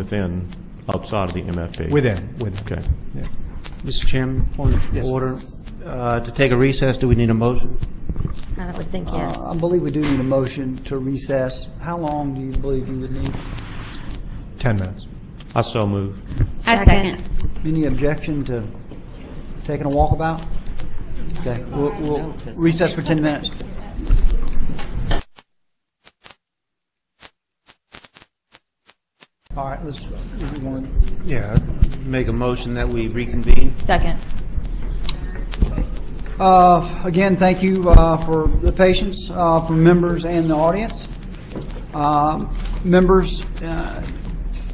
S4: outside of the MFP?
S5: Within.
S4: Okay.
S5: Yeah.
S8: Mr. Chairman, point of order. To take a recess, do we need a motion?
S21: I would think yes.
S1: I believe we do need a motion to recess. How long do you believe you would need?
S5: 10 minutes.
S4: I so move.
S20: I second.
S1: Any objection to taking a walkabout? Okay, we'll recess for 10 minutes. All right, let's.
S8: Yeah, make a motion that we reconvene.
S2: Second.
S1: Again, thank you for the patience from members and the audience. Members,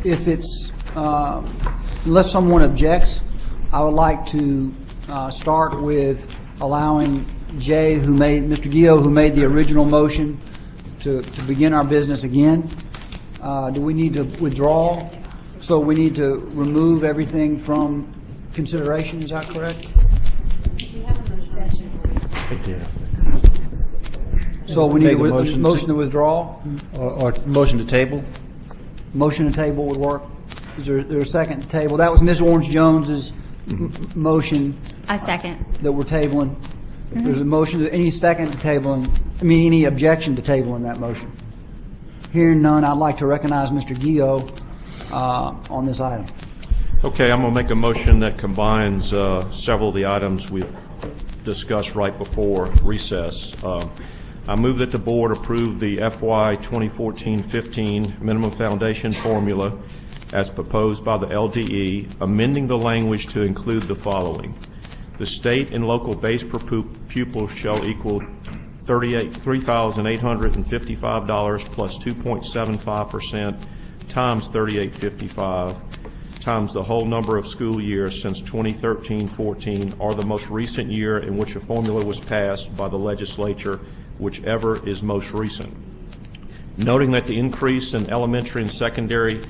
S1: if it's unless someone objects, I would like to start with allowing Mr. Gio, who made the original motion, to begin our business again. Do we need to withdraw? So we need to remove everything from consideration, is that correct? So we need a motion to withdraw?
S8: Or motion to table?
S1: Motion to table would work. Is there a second to table? That was Ms. Orange-Jones's motion.
S20: I second.
S1: That we're tabling. If there's a motion, any second to tabling, any objection to tabling that motion? Hearing none, I'd like to recognize Mr. Gio on this item.
S4: Okay, I'm going to make a motion that combines several of the items we've discussed right before recess. I move that the board approve the FY 2014-15 minimum foundation formula as proposed by the LDE, amending the language to include the following. The state and local base per pupil shall equal $3,855 plus 2.75% times 3855 times the whole number of school years since 2013-14 or the most recent year in which a formula was passed by the legislature, whichever is most recent. Noting that the increase in elementary and secondary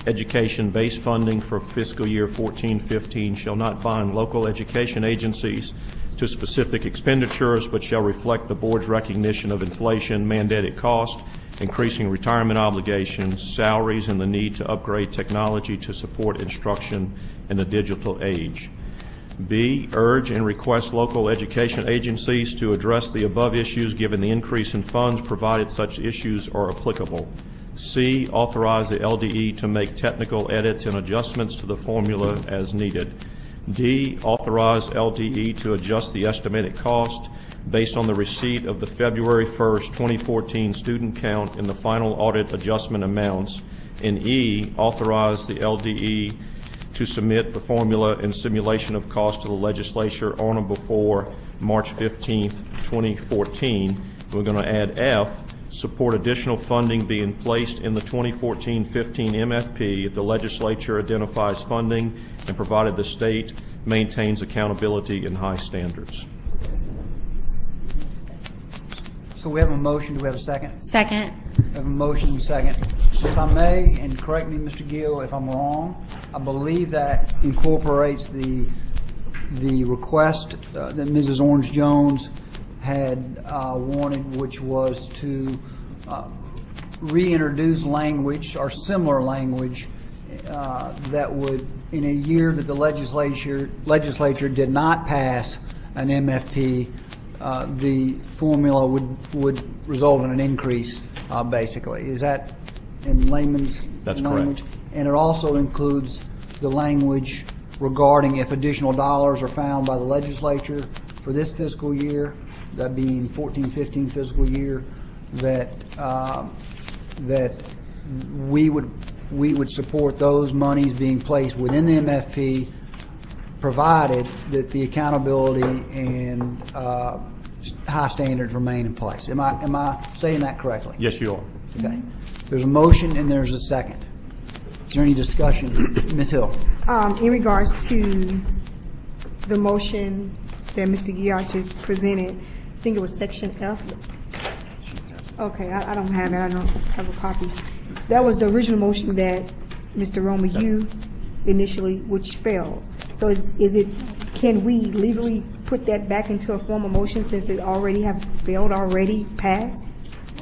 S4: education base funding for fiscal year 14-15 shall not bind local education agencies to specific expenditures, but shall reflect the board's recognition of inflation, mandated cost, increasing retirement obligations, salaries, and the need to upgrade technology to support instruction in the digital age. B, urge and request local education agencies to address the above issues given the increase in funds provided such issues are applicable. C, authorize the LDE to make technical edits and adjustments to the formula as needed. D, authorize LDE to adjust the estimated cost based on the receipt of the February 1st, 2014 student count and the final audit adjustment amounts. And E, authorize the LDE to submit the formula and simulation of cost to the legislature on or before March 15th, 2014. We're going to add F, support additional funding being placed in the 2014-15 MFP if the legislature identifies funding and provided the state maintains accountability and high standards.
S1: So we have a motion. Do we have a second?
S20: Second.
S1: We have a motion and a second. If I may, and correct me, Mr. Gill, if I'm wrong, I believe that incorporates the request that Mrs. Orange-Jones had wanted, which was to reintroduce language or similar language that would, in a year that the legislature did not pass an MFP, the formula would result in an increase, basically. Is that in layman's language?
S4: Correct.
S1: And it also includes the language regarding if additional dollars are found by the legislature for this fiscal year, that being 14-15 fiscal year, that we would support those monies being placed within the MFP, provided that the accountability and high standards remain in place. Am I saying that correctly?
S4: Yes, you are.
S1: Okay. There's a motion and there's a second. Is there any discussion? Ms. Hill.
S11: In regards to the motion that Mr. Gill just presented, I think it was section F. Okay, I don't have it. I don't have a copy. That was the original motion that Mr. Roma, you initially, which failed. So is it, can we legally put that back into a form of motion since it already have failed, already passed?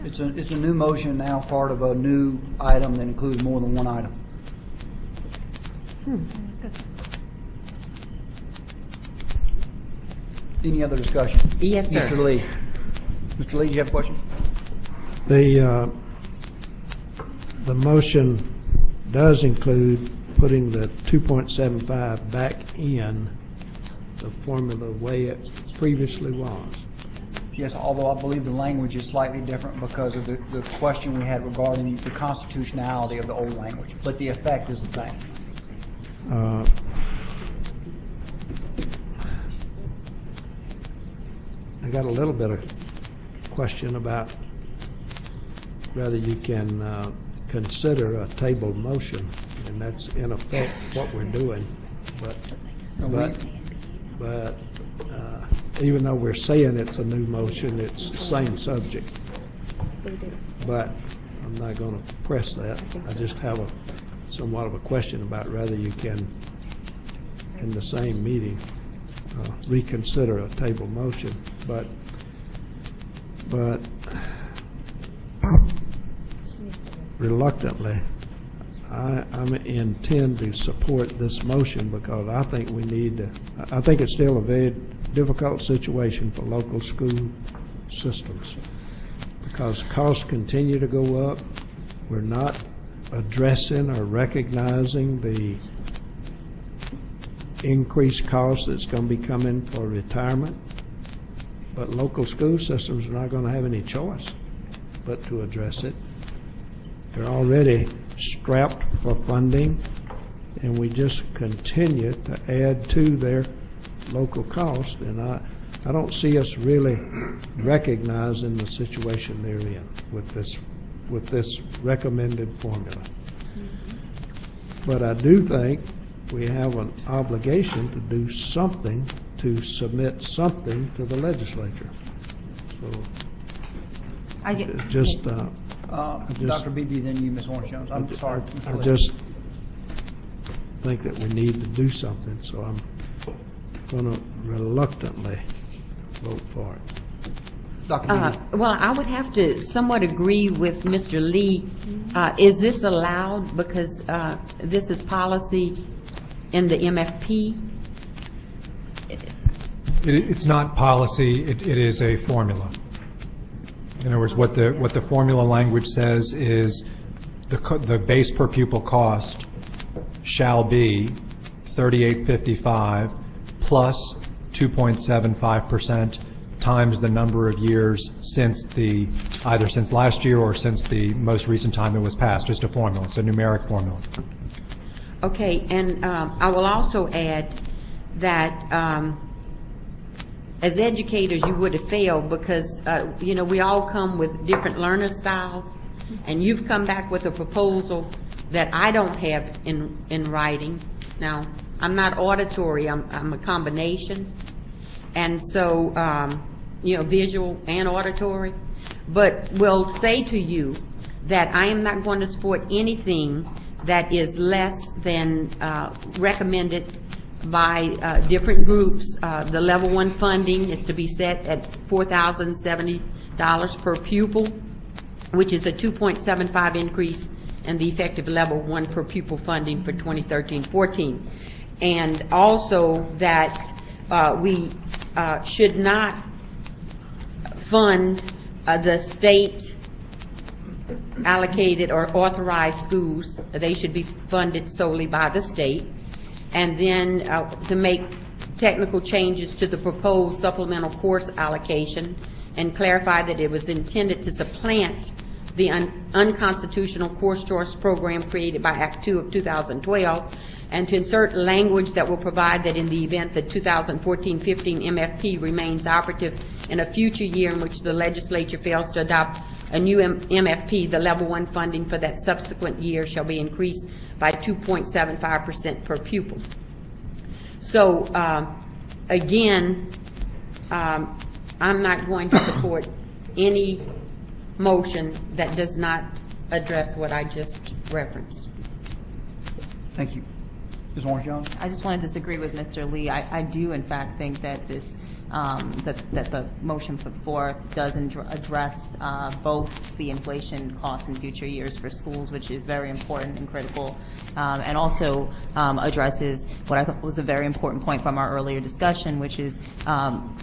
S1: It's a new motion now, part of a new item that includes more than one item. Any other discussion?
S6: Yes, sir.
S1: Mr. Lee. Mr. Lee, do you have a question?
S7: The motion does include putting the 2.75 back in the formula the way it previously was.
S1: Yes, although I believe the language is slightly different because of the question we had regarding the constitutionality of the old language, but the effect is the same.
S7: I got a little bit of question about whether you can consider a table motion, and that's in effect what we're doing. But even though we're saying it's a new motion, it's the same subject. But I'm not going to press that. I just have somewhat of a question about whether you can, in the same meeting, reconsider a table motion. But reluctantly, I intend to support this motion because I think we need to. I think it's still a very difficult situation for local school systems because costs continue to go up. We're not addressing or recognizing the increased cost that's going to be coming for retirement. But local school systems are not going to have any choice but to address it. They're already strapped for funding, and we just continue to add to their local cost. And I don't see us really recognizing the situation they're in with this recommended formula. But I do think we have an obligation to do something, to submit something to the legislature. So
S1: Dr. Beebe, then you, Ms. Orange-Jones. I'm sorry.
S7: think that we need to do something, so I'm going to reluctantly vote for it.
S6: Well, I would have to somewhat agree with Mr. Lee. Is this allowed because this is policy in the MFP?
S5: It's not policy, it is a formula. In other words, what the formula language says is the base per pupil cost shall be $38.55 plus 2.75% times the number of years since either since last year or since the most recent time it was passed. Just a formula. It's a numeric formula.
S6: Okay, and I will also add that as educators you would have failed because you know, we all come with different learner styles, and you've come back with a proposal that I don't have in writing. Now, I'm not auditory, I'm a combination, and so you know, visual and auditory, but will say to you that I am not going to support anything that is less than recommended by different groups. The level 1 funding is to be set at $4,070 per pupil, which is a 2.75 increase in the effective level 1 per pupil funding for 2013-14. And also that we should not fund the state allocated or authorized schools. They should be funded solely by the state. And then to make technical changes to the proposed supplemental course allocation and clarify that it was intended to supplant the unconstitutional course choice program created by Act 2 of 2012, and to insert language that will provide that in the event the 2014-15 MFP remains operative in a future year in which the legislature fails to adopt a new MFP, the level 1 funding for that subsequent year shall be increased by 2.75% per pupil. So again, I'm not going to support any motion that does not address what I just referenced.
S1: Thank you. Ms. Orange-Jones?
S2: I just want to disagree with Mr. Lee. I do, in fact, think that this that the motion put forth does address both the inflation costs in future years for schools, which is very important and critical, and also addresses what I thought was a very important point from our earlier discussion, which is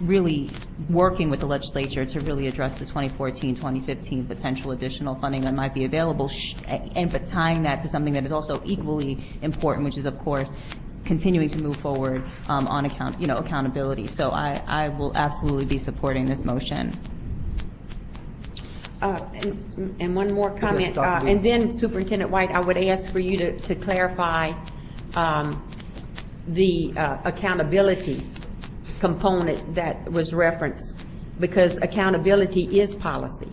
S2: really working with the legislature to really address the 2014-2015 potential additional funding that might be available, but tying that to something that is also equally important, which is, of course, continuing to move forward on accountability. So I will absolutely be supporting this motion.
S6: And one more comment, and then Superintendent White, I would ask for you to clarify the accountability component that was referenced, because accountability is policy.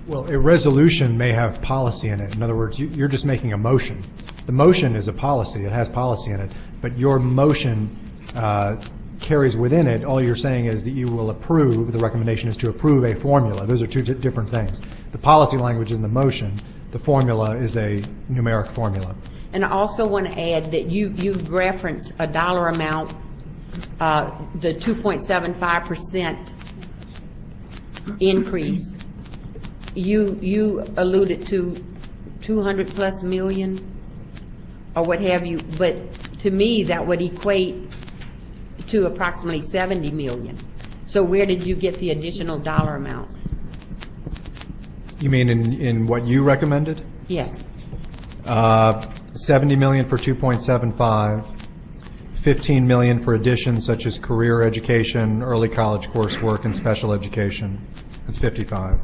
S5: Well, a resolution may have policy in it. In other words, you're just making a motion. The motion is a policy. It has policy in it. But your motion carries within it, all you're saying is that you will approve, the recommendation is to approve a formula. Those are two different things. The policy language is in the motion. The formula is a numeric formula.
S6: And I also want to add that you've referenced a dollar amount, the 2.75% increase. You alluded to 200 plus million or what have you, but to me that would equate to approximately 70 million. So where did you get the additional dollar amount?
S5: You mean in what you recommended?
S6: Yes.
S5: 70 million for 2.75, 15 million for additions such as career education, early college coursework, and special education. That's 55.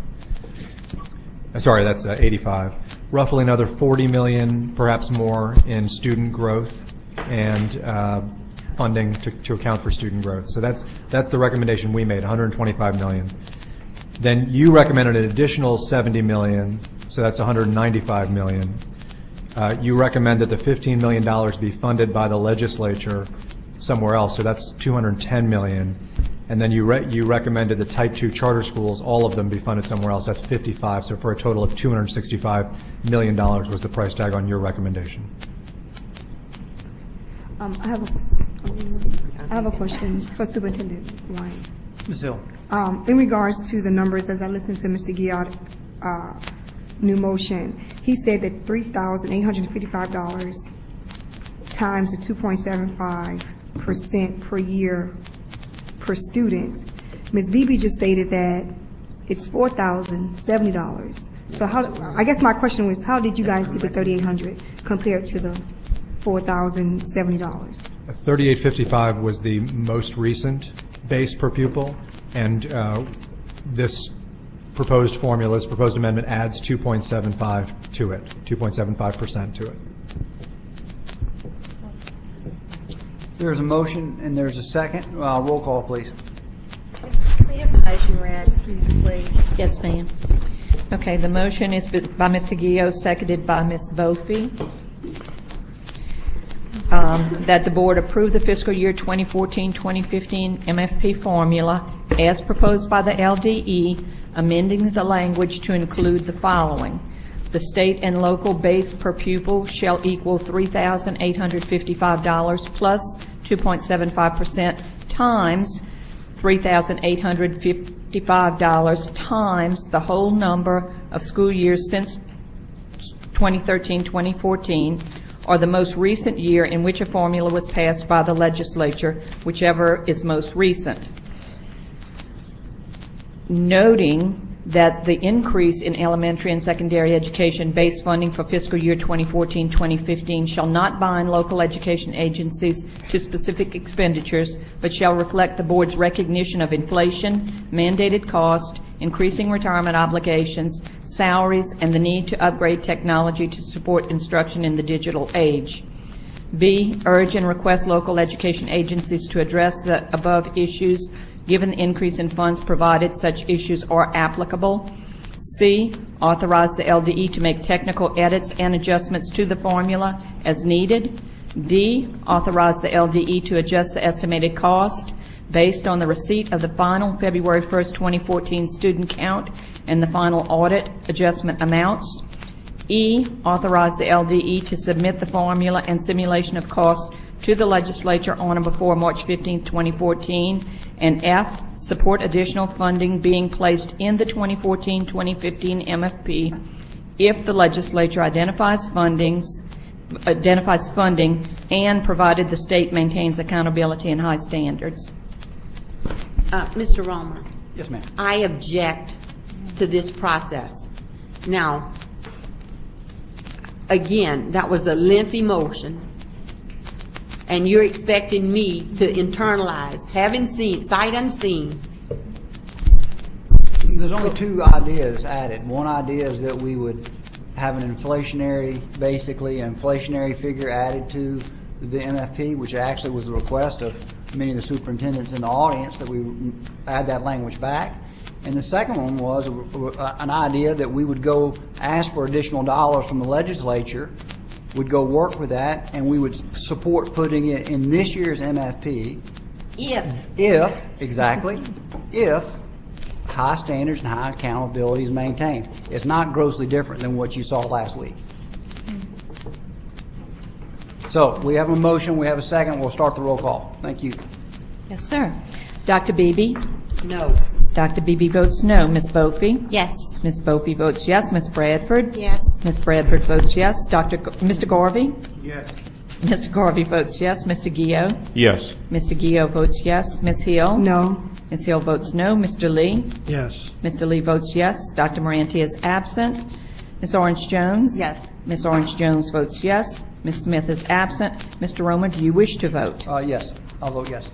S5: Sorry, that's 85. Roughly another 40 million, perhaps more, in student growth and funding to account for student growth. So that's the recommendation we made, 125 million. Then you recommended an additional 70 million, so that's 195 million. You recommended the $15 million be funded by the legislature somewhere else, so that's 210 million. And then you recommended the Type 2 charter schools, all of them be funded somewhere else. That's 55. So for a total of $265 million was the price tag on your recommendation.
S11: I have a question for Superintendent Ryan.
S19: Ms. Hill.
S11: In regards to the numbers, as I listened to Mr. Giott, new motion, he said that $3,855 times the 2.75% per year per student. Ms. Beebe just stated that it's $4,070. So how, I guess my question was, how did you guys get the $3,800 compared to the $4,070?
S5: $3,855 was the most recent base per pupil, and this proposed formula, this proposed amendment adds 2.75 to it, 2.75% to it.
S1: There's a motion and there's a second. Roll call, please.
S9: We have the motion read, please.
S21: Yes, ma'am. Okay, the motion is by Mr. Guillot, seconded by Ms. Bofi, that the board approve the fiscal year 2014-2015 MFP formula as proposed by the LDE, amending the language to include the following. The state and local base per pupil shall equal $3,855 plus 2.75% times $3,855 times the whole number of school years since 2013-2014, or the most recent year in which a formula was passed by the legislature, whichever is most recent. Noting that the increase in elementary and secondary education base funding for fiscal year 2014-2015 shall not bind local education agencies to specific expenditures, but shall reflect the board's recognition of inflation, mandated cost, increasing retirement obligations, salaries, and the need to upgrade technology to support instruction in the digital age. B, urge and request local education agencies to address the above issues given the increase in funds provided such issues are applicable. C, authorize the LDE to make technical edits and adjustments to the formula as needed. D, authorize the LDE to adjust the estimated cost based on the receipt of the final February 1st, 2014 student count and the final audit adjustment amounts. E, authorize the LDE to submit the formula and simulation of costs to the legislature on or before March 15, 2014. And F, support additional funding being placed in the 2014-2015 MFP if the legislature identifies funding and provided the state maintains accountability and high standards.
S6: Mr. Romer.
S1: Yes, ma'am.
S6: I object to this process. Now, again, that was a lengthy motion, and you're expecting me to internalize, having seen, sight unseen.
S1: There's only two ideas added. One idea is that we would have an basically an inflationary figure added to the MFP, which actually was the request of many of the superintendents in the audience, that we add that language back. And the second one was an idea that we would go ask for additional dollars from the legislature, would go work with that, and we would support putting it in this year's MFP. If high standards and high accountability is maintained. It's not grossly different than what you saw last week. So we have a motion, we have a second, we'll start the roll call. Thank you.
S21: Yes, sir. Dr. Beebe?
S6: No.
S21: Dr. Beebe votes no. Ms. Bofi?
S17: Yes.
S21: Ms. Bofi votes yes. Ms. Bradford?
S17: Yes.
S21: Ms. Bradford votes yes. Mr. Garvey?
S18: Yes.
S21: Mr. Garvey votes yes. Mr. Guillot?
S4: Yes.
S21: Mr. Guillot votes yes. Ms. Hill?
S11: No.
S21: Ms. Hill votes no. Mr. Lee?
S7: Yes.
S21: Mr. Lee votes yes. Dr. Moranti is absent. Ms. Orange-Jones?
S2: Yes.
S21: Ms. Orange-Jones votes yes. Ms. Smith is absent. Mr. Roman, do you wish to vote?
S1: Yes. I'll vote yes.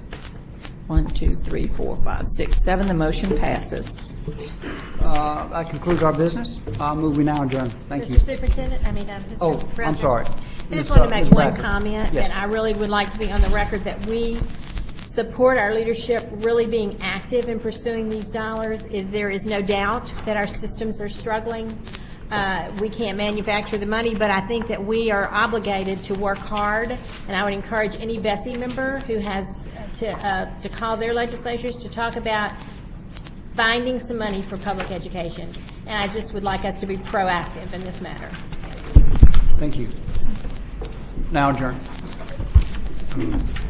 S21: 1, 2, 3, 4, 5, 6, 7. The motion passes.
S1: That concludes our business. I'll move we now adjourn. Thank you.
S12: Mr. Superintendent, Mr. President.
S1: I'm sorry.
S12: I just want to make one
S1: Bradford.
S12: comment,
S1: Yes.
S12: and I really would like to be on the record that we support our leadership really being active in pursuing these dollars. There is no doubt that our systems are struggling. We can't manufacture the money, but I think that we are obligated to work hard, and I would encourage any BESE member who has to call their legislatures to talk about finding some money for public education. And I just would like us to be proactive in this matter.
S1: Thank you. Now adjourn.
S5: it.